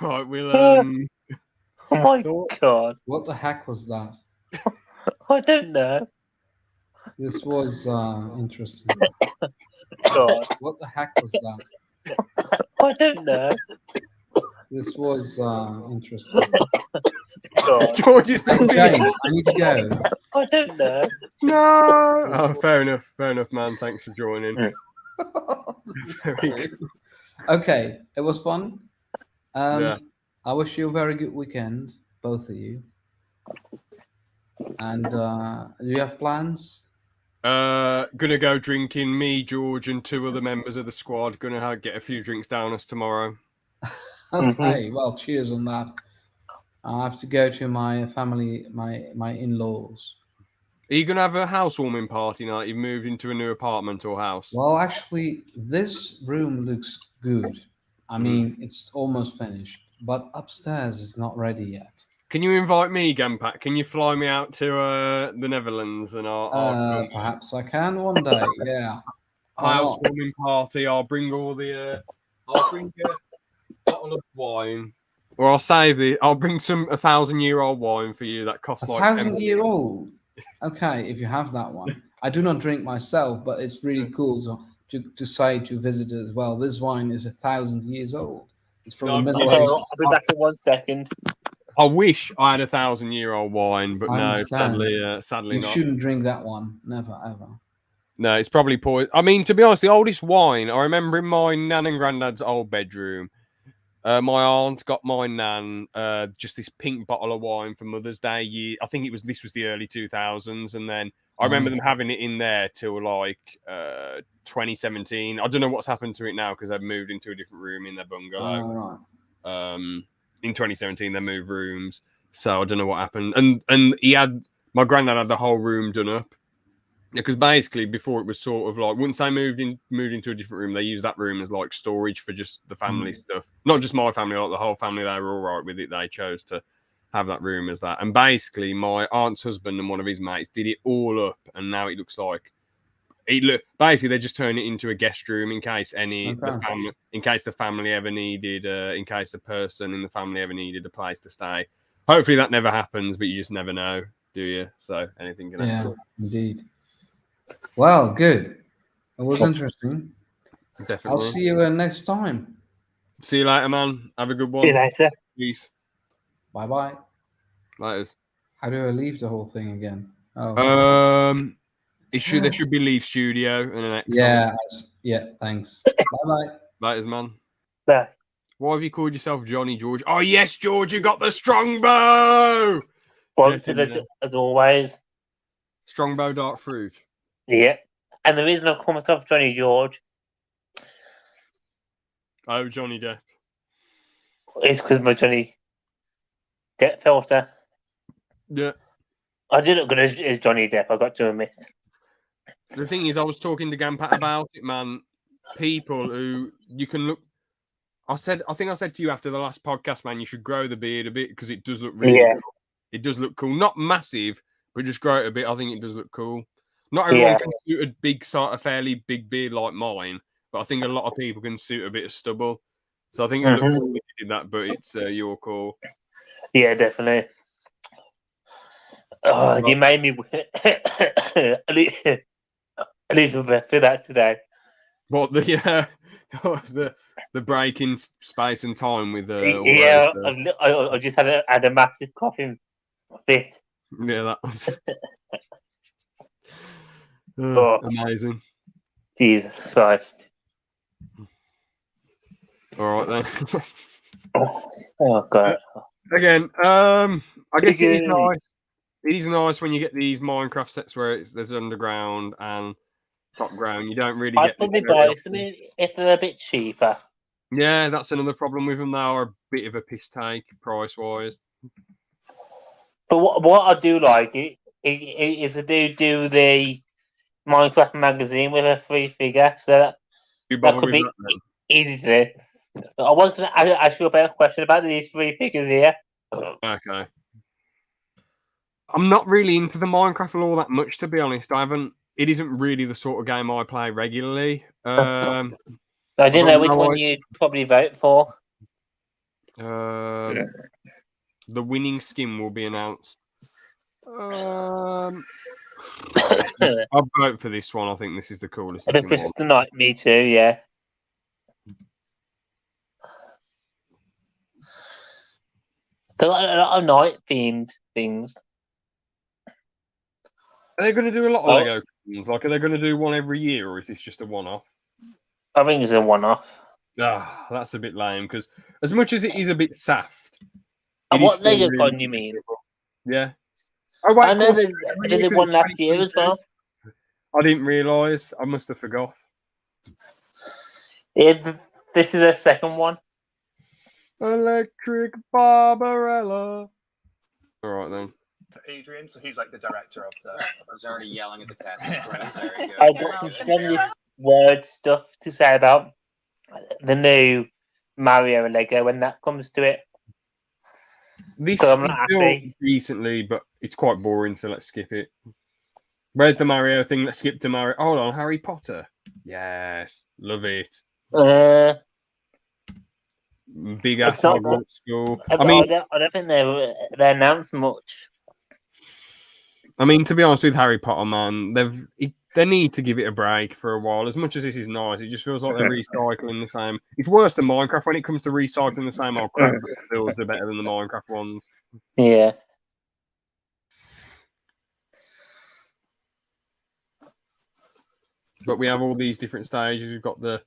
Right, we'll Oh my god! What the heck was that? I don't know. This was interesting. God, What the heck was that? I don't know. This was interesting. George is Hey, James, I need to go. I don't know. No. Oh, fair enough, man. Thanks for joining. Very good. Okay, it was fun. Yeah. I wish you a very good weekend, both of you. And do you have plans? Gonna go drinking. Me, George, and 2 other members of the squad. Gonna get a few drinks down us tomorrow. Okay, well, cheers on that. I have to go to my family, my in-laws. Are you gonna have a housewarming party now that you've moved into a new apartment or house? Well, actually, this room looks good. I mean, it's almost finished, but upstairs is not ready yet. Can you invite me, Gampat? Can you fly me out to the Netherlands and our Perhaps I can one day. Yeah. Why not? housewarming party? I'll bring all the. I'll bring a bottle of wine, or I'll bring some 1,000-year-old wine for you that costs like 1,000-year-old. Okay, if you have that one. I do not drink myself, but it's really cool to say to visitors, well, this wine is 1,000 years old. It's from the Middle Ages. I'll be back in 1 second. I wish I had 1,000-year-old wine, but I no, understand. sadly You not. shouldn't drink that one. Never, ever. No, it's probably poor. I mean, to be honest, the oldest wine I remember in my nan and granddad's old bedroom. My aunt got my nan just this pink bottle of wine for Mother's Day. I think this was the early 2000s, and then I remember them having it in there till like 2017. I don't know what's happened to it now because they've moved into a different room in their bungalow. Right. In 2017 they moved rooms, so I don't know what happened. And my granddad had the whole room done up because basically before it was sort of like once they moved into a different room, they used that room as like storage for just the family stuff, not just my family, like the whole family. They were all right with it. They chose to have that room as that. And basically my aunt's husband and one of his mates did it all up, and now it looks like basically they just turn it into a guest room in case the family ever needed in case the person in the family ever needed a place to stay. Hopefully that never happens, but you just never know, do you? So anything can happen. Yeah, indeed. Well, good. It was interesting. Definitely. I'll see you next time. See you later, man. Have a good one. See you later. Peace. Bye-bye. Laters. How do I leave the whole thing again? Oh. There should be Leave Studio and an X. Yeah, thanks. Bye-bye. Laters, man. Bye. Why have you called yourself Johnny George? Oh, yes, George, you got the strongbow! Sponsored as always. Strongbow dark fruit. Yeah. And the reason I call myself Johnny George Oh, Johnny Depp. is because my Johnny Depp filter. Yeah. I did look good as Johnny Depp, I got to admit. The thing is, I was talking to Gampat about it, man. People who you can look. I think I said to you after the last podcast, man, you should grow the beard a bit because it does look really cool. It does look cool. Not massive, but just grow it a bit. I think it does look cool. Not everyone can suit a big, sort of fairly big beard like mine, but I think a lot of people can suit a bit of stubble. So I think it looked cool if you did that, but it's your call. Yeah, definitely. Oh, you made me at least for that today. What the break in space and time with I just had a massive coughing fit. Yeah, that was amazing. Jesus Christ! All right then. Oh God! Again, I guess it is nice. It is nice when you get these Minecraft sets where there's underground and top ground. You don't really get. I'd probably buy some if they're a bit cheaper. Yeah, that's another problem with them. They are a bit of a piss take price wise. But what I do like is they do the Minecraft magazine with a free figure, so that could be easy to do. I was going to ask you about a question about these free figures here. Okay. I'm not really into the Minecraft all that much, to be honest. It isn't really the sort of game I play regularly. I didn't know which one you'd probably vote for. The winning skin will be announced. I'll vote for this one. I think this is the coolest. The Crystal Knight, me too, yeah. There are a lot of night-themed things. Are they going to do a lot of Oh. Lego things? Like, are they going to do one every year, or is this just a one-off? I think it's a one-off. Ah, that's a bit lame, because as much as it is a bit saft... And it is what still Lego really Con you mean? Yeah. Oh, wait, I know of course, they did one last year as well. I didn't realise. I must have forgot. Yeah, this is the second one. Electric Barbarella. All right, then. To Adrian, so he's like the director of the. He's already yelling at the cast. Right there. Good. I've got some strong word stuff to say about the new Mario Lego when that comes to it. This I'm is not built happy. recently, but it's quite boring, so let's skip it. Where's the Mario thing? Let's skip to Mario. Hold on, Harry Potter. Yes, love it. Big ass It's not Hogwarts school. I don't think they announced much. I mean, to be honest with Harry Potter, man, they need to give it a break for a while. As much as this is nice, it just feels like they're recycling the same. It's worse than Minecraft when it comes to recycling the same old crap. The builds are better than the Minecraft ones. Yeah. But we have all these different stages. We've got the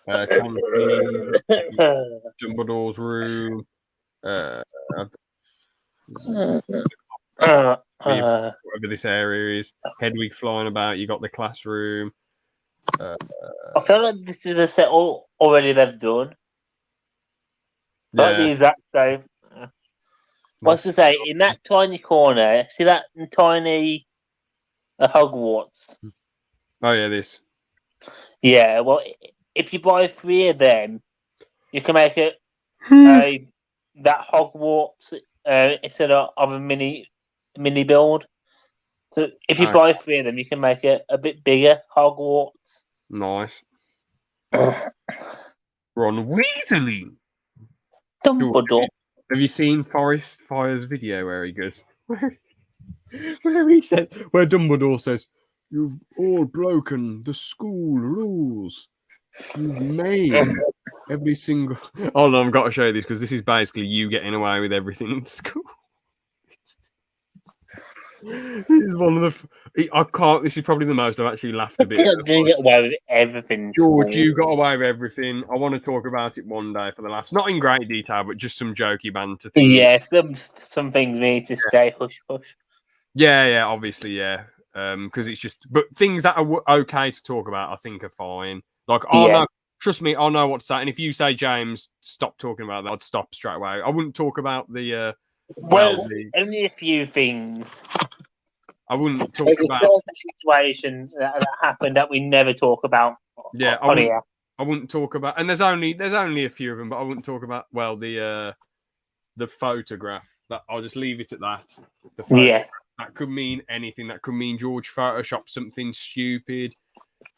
canteen, Dumbledore's room, whatever this area is. Hedwig flying about. You got the classroom. I feel like this is a set already they've done. Not the Yeah. exact same. What's to say, in that tiny corner, see that tiny Hogwarts? Oh yeah, this. Yeah, well, if you buy 3 of them, you can make it that Hogwarts instead of a mini build. So if you buy 3 of them, you can make it a bit bigger Hogwarts. Nice. Ron Weasley. Dumbledore. Have you seen Forest Fire's video where he goes, where he said, where Dumbledore says, "You've all broken the school rules. You've made every single." Hold on, I've got to show you this because this is basically you getting away with everything in school. This is one of the. I can't. This is probably the most I've actually laughed a bit. Didn't get away with everything. George, you got away with everything. I want to talk about it one day for the laughs. Not in great detail, but just some jokey banter things. Yeah, some things need to stay hush hush. Yeah, obviously, yeah. Because it's just, but things that are okay to talk about, I think, are fine. Like, no, trust me, I know what to say. And if you say, James, stop talking about that, I'd stop straight away. I wouldn't talk about the. Only a few things. I wouldn't talk about situations that happened that we never talk about. Yeah, I wouldn't talk about, and there's only a few of them, but I wouldn't talk about the photograph. That I'll just leave it at that. The photograph, that could mean anything. That could mean George photoshopped something stupid.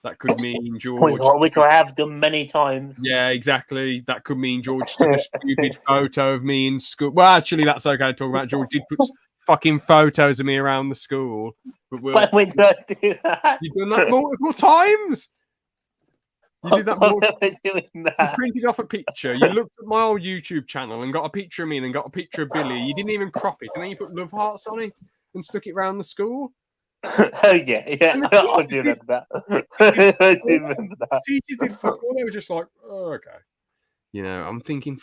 That could mean George, which I have done many times. Yeah, exactly. That could mean George took a stupid photo of me in school. Well, actually, that's okay to talk about. George did put fucking photos of me around the school. But we don't do that. You've done that multiple times. You did that more. You printed off a picture. You looked at my old YouTube channel and got a picture of me and then got a picture of Billy. You didn't even crop it, and then you put love hearts on it and stuck it around the school. Oh yeah, I do remember that. I do remember that. Teachers did fuck all. They were just like, oh, okay. You know, I'm thinking.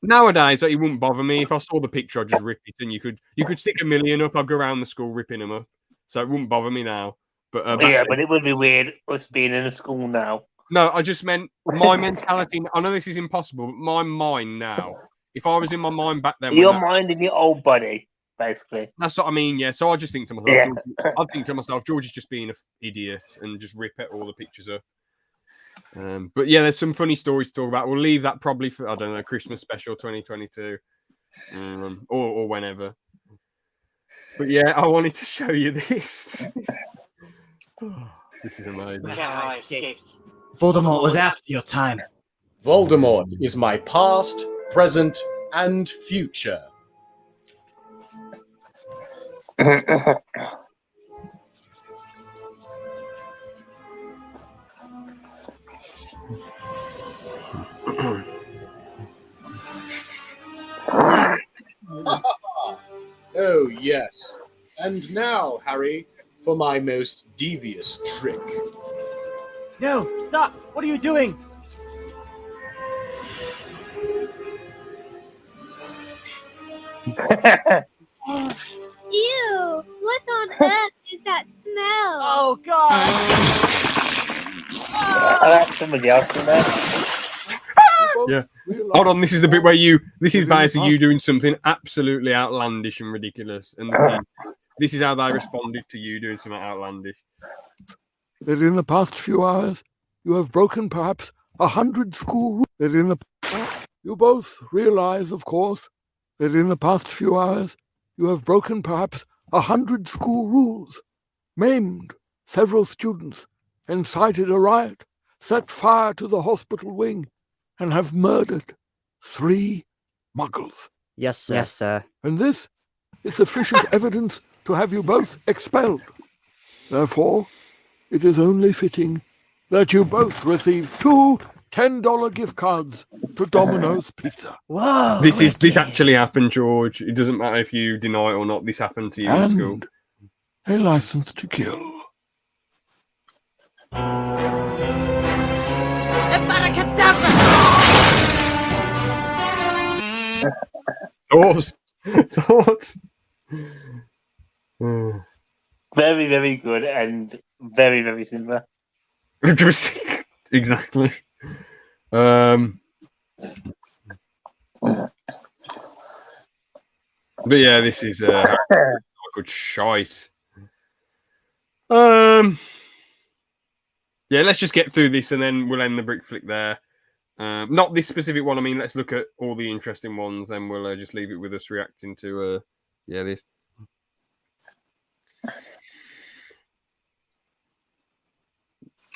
Nowadays, it wouldn't bother me if I saw the picture. I'd just rip it, and you could stick 1 million up. I'd go around the school ripping them up, so it wouldn't bother me now. But but it would be weird us being in a school now. No, I just meant my mentality. I know this is impossible, but my mind now. If I was in my mind back then, your mind in your old body, basically. That's what I mean. Yeah. So I just think to myself, I'd think to myself, George is just being an idiot and just rip it all the pictures up. But yeah, there's some funny stories to talk about. We'll leave that probably for, I don't know, Christmas special 2022 or whenever. But yeah, I wanted to show you this. This is amazing. Voldemort was after your time. Voldemort is my past, present, and future. And now, Harry, for my most devious trick. No, stop! What are you doing? Ew! What on earth is that smell? Oh God! That's somebody else in there. Yeah. Hold on, this is the bit where this is basically you doing something absolutely outlandish and ridiculous, and the team, this is how they responded to you doing something outlandish. That in the past few hours you have broken perhaps 100 school rules. That in the you both realize, of course, that in the past few hours you have broken perhaps 100 school rules, maimed several students, incited a riot, set fire to the hospital wing, and have murdered 3 muggles. Yes, sir. Yes, sir. And this is sufficient evidence to have you both expelled. Therefore, it is only fitting that you both receive 2 $10 gift cards to Domino's Pizza. Whoa! This actually happened, George. It doesn't matter if you deny it or not. This happened to you in school. And a license to kill. Thoughts? Very, very good and very, very similar. Exactly. But yeah, this is good shite. Yeah, let's just get through this and then we'll end the brick flick there. Not this specific one. I mean, let's look at all the interesting ones, and we'll just leave it with us reacting to this.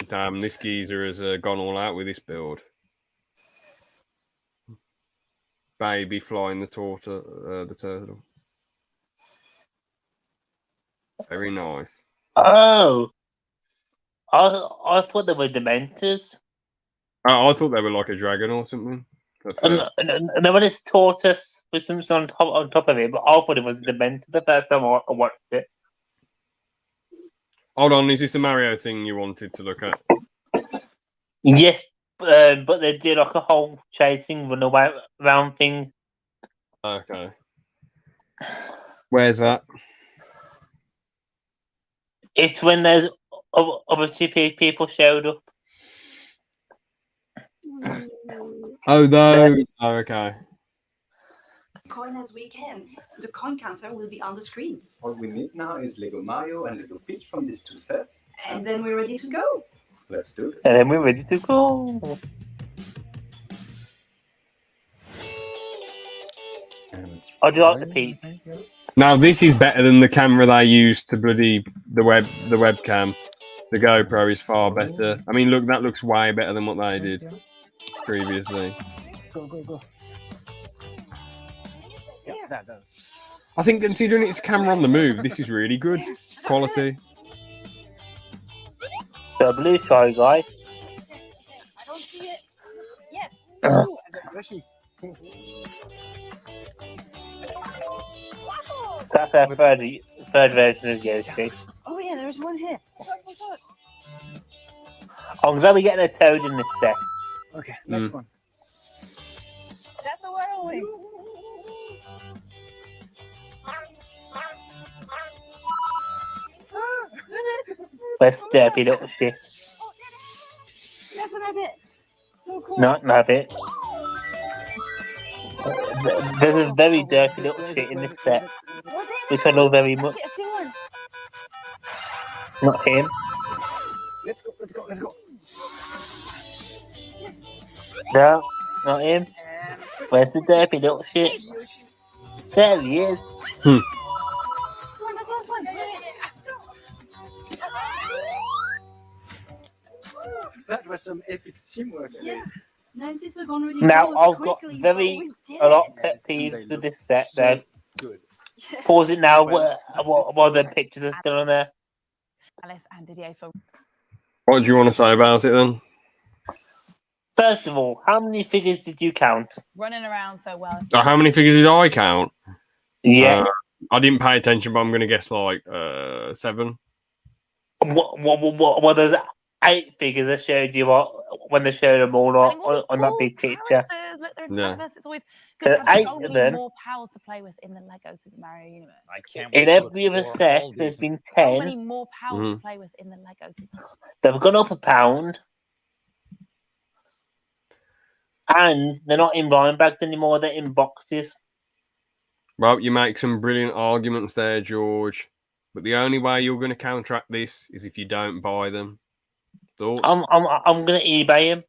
Damn, this geezer has gone all out with this build. Baby flying the turtle. Very nice. Oh, I thought they were Dementors. I thought they were like a dragon or something. And then when it's tortoise with something on top of it, but I thought it was Dementor the first time I watched it. Hold on, is this the Mario thing you wanted to look at? Yes, but they did like a whole chasing run away around thing. Okay. Where's that? It's when there's other 2 people showed up. Oh, those. Oh, okay. Coin as we can. The coin counter will be on the screen. All we need now is Lego Mario and Lego Peach from these 2 sets. And then we're ready to go. Let's do it. And then we're ready to go. I do like the Peach. Now this is better than the camera they used to bloody the webcam. The GoPro is far better. I mean, look, that looks way better than what they did previously. Go. Yeah, that does. I think considering it's camera on the move, this is really good quality. The blue shy guy. I don't see it. Yes. That's our third version of Yoshi. Oh yeah, there's one here. I'm glad we're getting a Toad in this set. Okay, next one. That's a whirlwind. Where's Derpy little shit? That's an rabbit. So cool. Not rabbit. There's a very dirty little shit in this set, which I love very much. I see one. Not him. Let's go. No, not him. Where's the derpy little shit? There he is. That's the last one. That was some epic teamwork. Yes. 90 seconds really Now goes I've got quickly. a lot of pet peeves with this set though. Good. Pause it now while the pictures are still on there. Alice and Didier for What do you want to say about it then? First of all, how many figures did you count? running around so well. How many figures did I count? Yeah. I didn't pay attention, but I'm going to guess like 7. What those 8 figures I showed you when they showed them all on that big picture? Characters, look, they're in Yeah. front of us. It's always good to have 8 so of many them. more pals to play with in the Lego Super Mario universe. I can't In wait to every other explore set, all there's these. been So 10. many more pals to play with in the Lego Super. They've gone up £1, and they're not in blind bags anymore. They're in boxes. Well, you make some brilliant arguments there, George. But the only way you're going to counteract this is if you don't buy them. Thoughts? I'm gonna eBay them.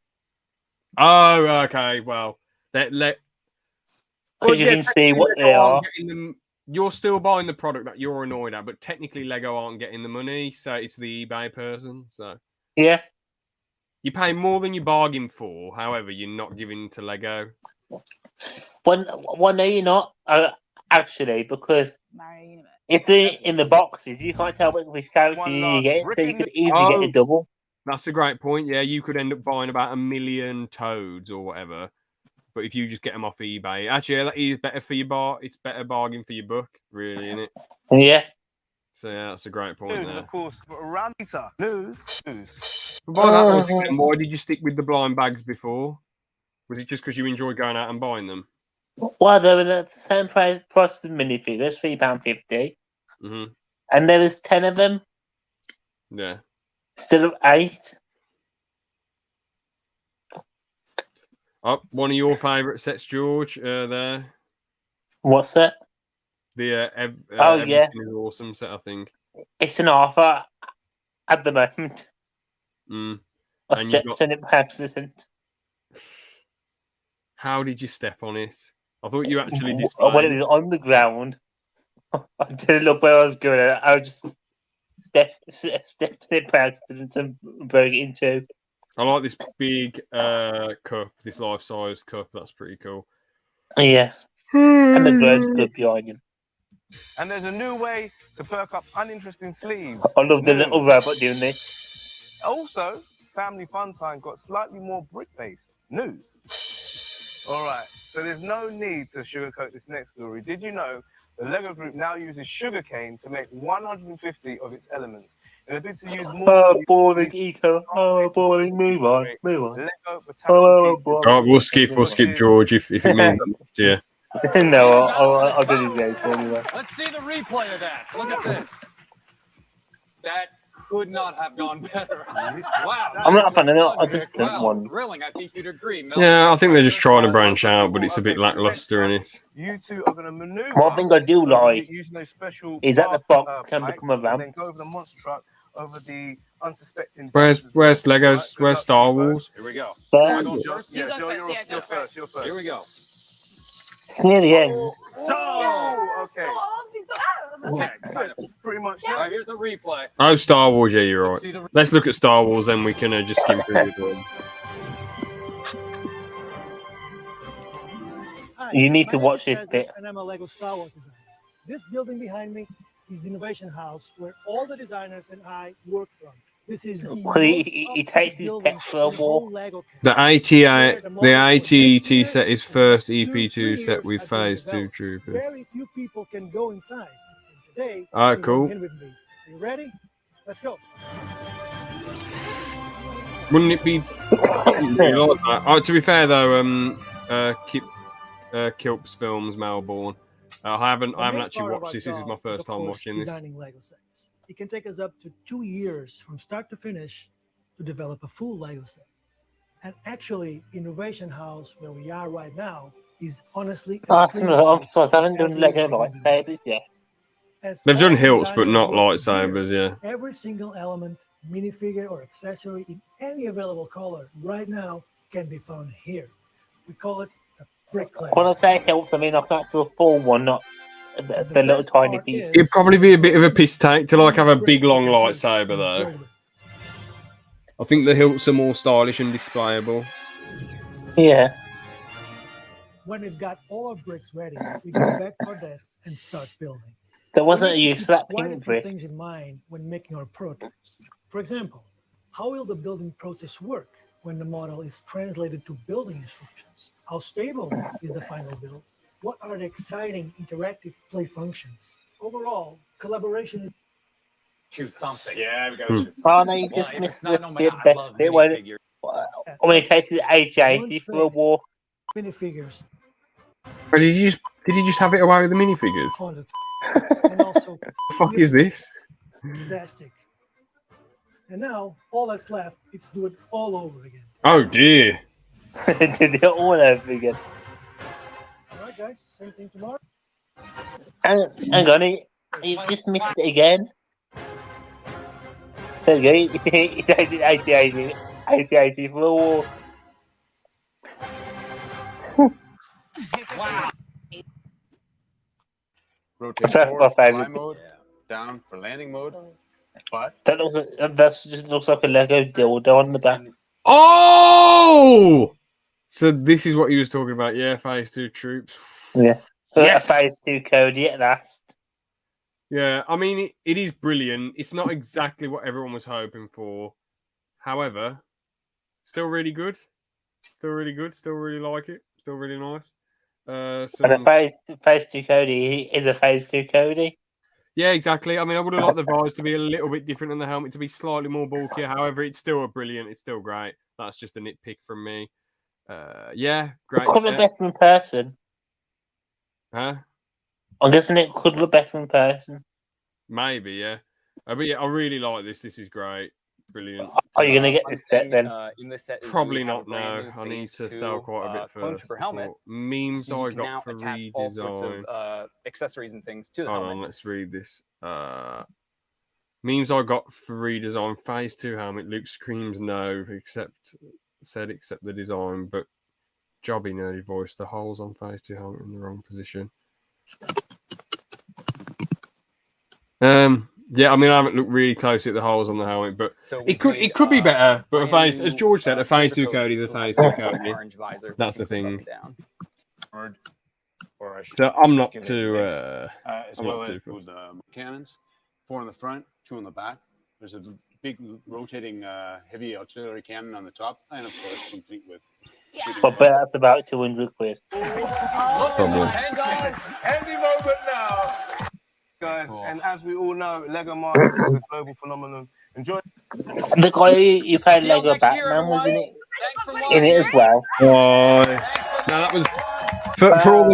Oh, okay. Well, Because you can see what they are. You're still buying the product that you're annoyed at, but technically Lego aren't getting the money, so it's the eBay person. So yeah, you pay more than you bargain for. However, you're not giving to Lego. Well, no, you're not. Actually, because if they're in the boxes, you can't tell which character you get, so you could easily get a double. That's a great point. Yeah, you could end up buying about 1 million Toads or whatever. But if you just get them off eBay, actually, that is better for your It's better bargain for your buck, really, isn't it? Yeah. So yeah, that's a great point there. Of course, around news. But by that logic, then, why did you stick with the blind bags before? Was it just because you enjoyed going out and buying them? Well, they were the same price as the minifigures, £3.50. Mm-hmm. And there was 10 of them. Yeah. Instead of 8. Oh, one of your favourite sets, George, there. What's that? The oh, yeah. Everything is Awesome set, I think. It's an offer at the moment. Mm. I stepped on it by accident. How did you step on it? I thought you actually displayed. When it was on the ground, I didn't look where I was going. I just stepped on it by accident and broke it in two. I like this big cup, this life-size cup. That's pretty cool. Yeah. And the bird cup behind him. And there's a new way to perk up uninteresting sleeves. I love the little robot doing this. Also, Family Fun Time got slightly more brick-based news. All right, so there's no need to sugarcoat this next story. Did you know the Lego Group now uses sugarcane to make 150 of its elements? In a bid to use more... boring eco. Boring. Move on. We'll skip George if it means yeah. No, I'll do this game for me. Let's see the replay of that. Look at this. That could not have gone better. Wow. I'm not a fan of the distant ones. Thrilling. I think you'd agree. Yeah, I think they're just trying to branch out, but it's a bit lackluster in it. You two are going to maneuver. One thing I do like using those special is that the box can become a ramp. Then go over the monster truck, over the unsuspecting. Where's Legos? Where's Star Wars? Here we go. Yeah, Joe, you're first. You're first. Here we go. Near the end. Oh, okay. Okay, good. Pretty much. All right, here's the replay. Oh, Star Wars. Yeah, you're right. Let's look at Star Wars, then we can just skim through it. You need to watch this bit. And I'm a Lego Star Wars designer. This building behind me is the Innovation House where all the designers and I work from. This is he takes his pet for a walk. The AT set is first EP2 set with Phase 2 Troopers. Very few people can go inside. And today, alright, cool. in with me. Are you ready? Let's go. Wouldn't it be really like that? Oh, to be fair though, Kilp's Films, Melbourne. I haven't actually watched this. This is my first time watching this. Designing Lego sets. It can take us up to 2 years from start to finish to develop a full Lego set. And actually, Innovation House, where we are right now, is honestly. I'm surprised I haven't done Lego lightsabers yet. They've done hilts, but not lightsabers. Yeah. Every single element, minifigure, or accessory in any available color right now can be found here. We call it the brick Lego. When I say hilts, I mean like an actual full one, not the little tiny piece. It'd probably be a bit of a piss take to like have a big long lightsaber though. I think the hilts are more stylish and displayable. Yeah. When we've got all our bricks ready, we go back to our desks and start building. There wasn't a use for that quite a pink few brick. things in mind when making our prototypes. For example, how will the building process work when the model is translated to building instructions? How stable is the final build? What are the exciting interactive play functions? overall, collaboration is Shoot something. Yeah, we Hmm. gotta shoot Oh, something. no, you Well, just if missed it's not the on my I best love bit when minifigures. it takes his 80 one for a space walk. minifigures But did you just have it away with the minifigures? on it, and also The fuck is this? fantastic. And now all that's left is do it all over again. Oh dear. Did it all over again. All right, guys, same thing tomorrow. Hang on, you just missed it again. There you go. He takes it 80 for a walk. Wow. Rotate That's forward, my fly favourite. mode, down for landing mode, but That just looks like a Lego dildo on the back. Oh! So this is what he was talking about. Yeah, phase 2 troops. Yeah. Yes. Phase 2 Cody at last. Yeah, I mean, it is brilliant. It's not exactly what everyone was hoping for. However, still really good. Still really good. Still really like it. Still really nice. And a phase 2 Cody is a phase 2 Cody. Yeah, exactly. I mean, I would have liked the visor to be a little bit different and the helmet to be slightly more bulkier. However, it's still brilliant. It's still great. That's just a nitpick from me. Yeah, great. Could look better in person. Huh? I'm guessing it could look better in person. Maybe, yeah. But yeah, I really like this. This is great. Brilliant. Are you going to get this set then? In this set, Probably not now. I need to sell quite a bit first. For helmet. Memes So you I can got now for attach all sorts redesign. of accessories and things to the Hold helmet. on, let's read this. Memes I got for redesign. Phase 2 helmet. Luke screams no, except the design, but jobby nerdy voice. The holes on phase 2 helmet in the wrong position. Yeah, I mean, I haven't looked really close at the holes on the helmet, but So it could be better. But a phase, as George said, a phase 2 Cody is a phase 2 Cody. Orange visor. That's the thing. or I should So I'm not give it too. this. As I'm well not as too with the cannons, 4 in the front, 2 in the back. There's a big rotating heavy artillery cannon on the top, and of course complete with. But that's about 200 quid. Probably. Handy moment now. Guys, and as we all know, Lego Masters is a global phenomenon. Enjoy. The guy who played Lego Batman was in it as well. Oh, no, that was for all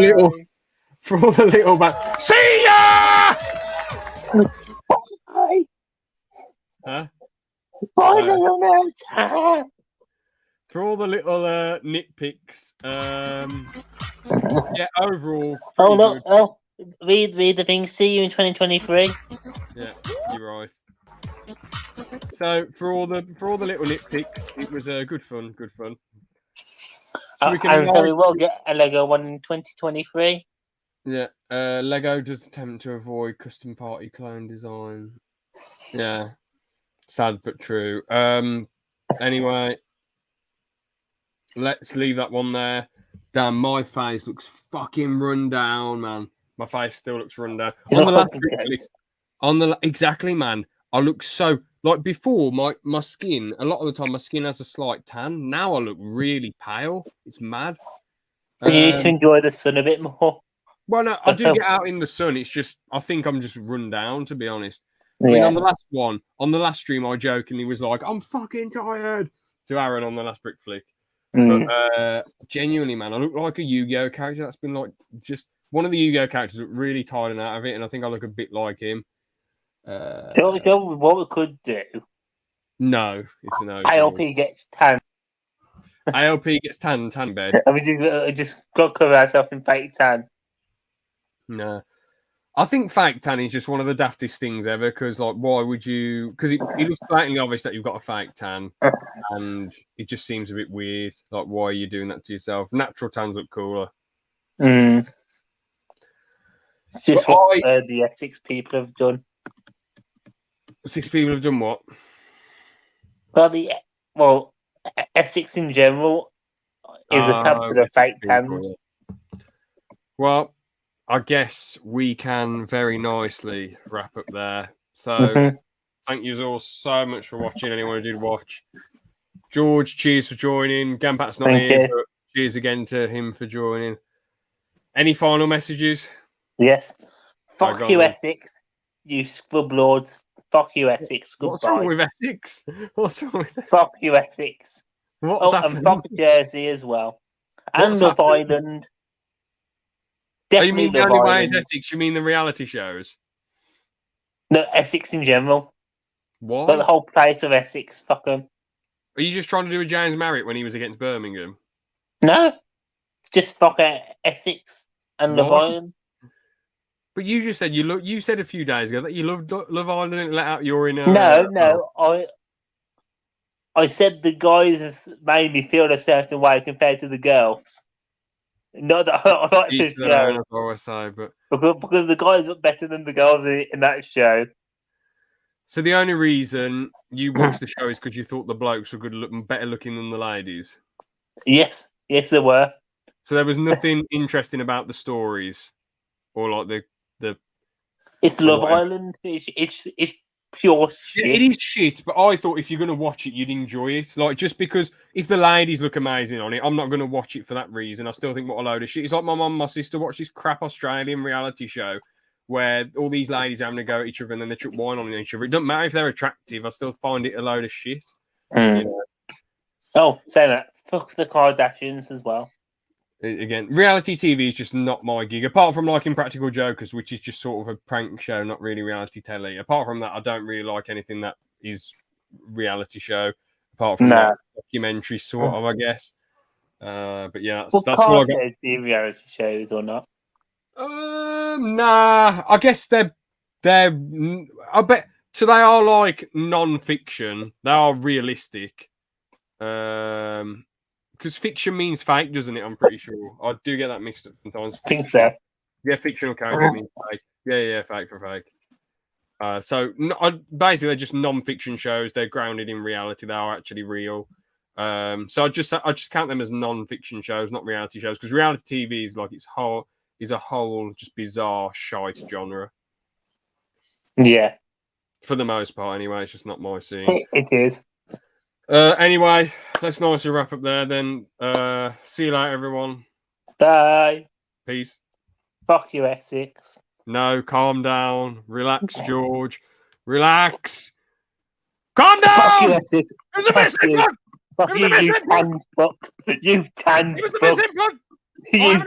the little back. See ya! Bye. Huh? Bye, Lego nerds. For all the little nitpicks, yeah, overall. Oh look! Good. Oh, read the thing. See you in 2023. Yeah, you're right. So for all the little nitpicks, it was good fun. So we can. And we will get a Lego one in 2023. Yeah, Lego does attempt to avoid custom party clone design. Yeah, sad but true. Anyway. Let's leave that one there. Damn, my face looks fucking run down, man. My face still looks run down. Exactly, man. I look so like before. My skin. A lot of the time, my skin has a slight tan. Now I look really pale. It's mad. You need to enjoy the sun a bit more. Well, no, I do get out in the sun. It's just I think I'm just run down, to be honest. Yeah. I mean, on the last stream, I jokingly was like, "I'm fucking tired" to Aaron on the last Brick Flick. But genuinely, man, I look like a Yu-Gi-Oh character that's been like just one of the Yu-Gi-Oh characters that really tired and out of it, and I think I look a bit like him. What we could do? No, it's a no. ALP gets tan. ALP gets tan bed. And we just got to cover ourselves in fake tan. No. I think fake tan is just one of the daftest things ever because, like, why would you? Because it looks blatantly obvious that you've got a fake tan, and it just seems a bit weird. Like, why are you doing that to yourself? Natural tans look cooler. It's just what the Essex people have done. 6 people have done what? Well, Essex in general is a capital of fake tans. Well, I guess we can very nicely wrap up there. So, thank you all so much for watching. Anyone who did watch, George, cheers for joining. Gampat's not here, but cheers again to him for joining. Any final messages? Yes. Fuck go you, on. Essex. You scrub lords. Fuck you, Essex. Goodbye. What's wrong with Essex? What's wrong with Essex? Fuck you, Essex. What's and happened? fuck Jersey as well. And What's Love happened? Island. Oh, you Definitely mean the Love only way is Island. Essex? You mean the reality shows? No, Essex in general. Why? Like the whole place of Essex. Fuck 'em. Are you just trying to do a James Marriott when he was against Birmingham? No. It's just fuck Essex and Love Why? Island. But you just said you said a few days ago that you loved Love Island and let out your inner. No. I said the guys have made me feel a certain way compared to the girls. Not that I like Each the their own, show. as I always say, but Because the guys are better than the girls in that show. so the only reason you watched the show is because you thought the blokes were better looking than the ladies. Yes, there were. So there was nothing interesting about the stories, or like the. It's Love Island. It's pure shit. Yeah, it is shit, but I thought if you're going to watch it, you'd enjoy it. Like, just because if the ladies look amazing on it, I'm not going to watch it for that reason. I still think what a load of shit. It's like my mum and my sister watch this crap Australian reality show where all these ladies are having to go at each other and then they chuck wine on each other. It doesn't matter if they're attractive. I still find it a load of shit. You know? Oh, say that. Fuck the Kardashians as well. Again, reality TV is just not my gig. Apart from liking Practical Jokers, which is just sort of a prank show, not really reality telly. Apart from that, I don't really like anything that is reality show. Apart from like documentary, sort of, I guess. But yeah, that's all I got. The reality shows or not? Nah, I guess they're. I bet. So they are like non-fiction. They are realistic. Because fiction means fake, doesn't it? I'm pretty sure. I do get that mixed up sometimes. I think so. Yeah, fictional character means fake. Yeah, fake for fake. Basically, they're just non-fiction shows. They're grounded in reality. They are actually real. So I just count them as non-fiction shows, not reality shows, because reality TV is like is a whole just bizarre shite genre. Yeah. For the most part, anyway. It's just not my scene. It is. Anyway, let's nicely wrap up there then. See you later, everyone. Bye. Peace. Fuck you, Essex. No, calm down. Relax, George. Relax. Calm down! Fuck you, Essex. There's a missing one! Fuck you, you tanned fucks. You tanned fucks. You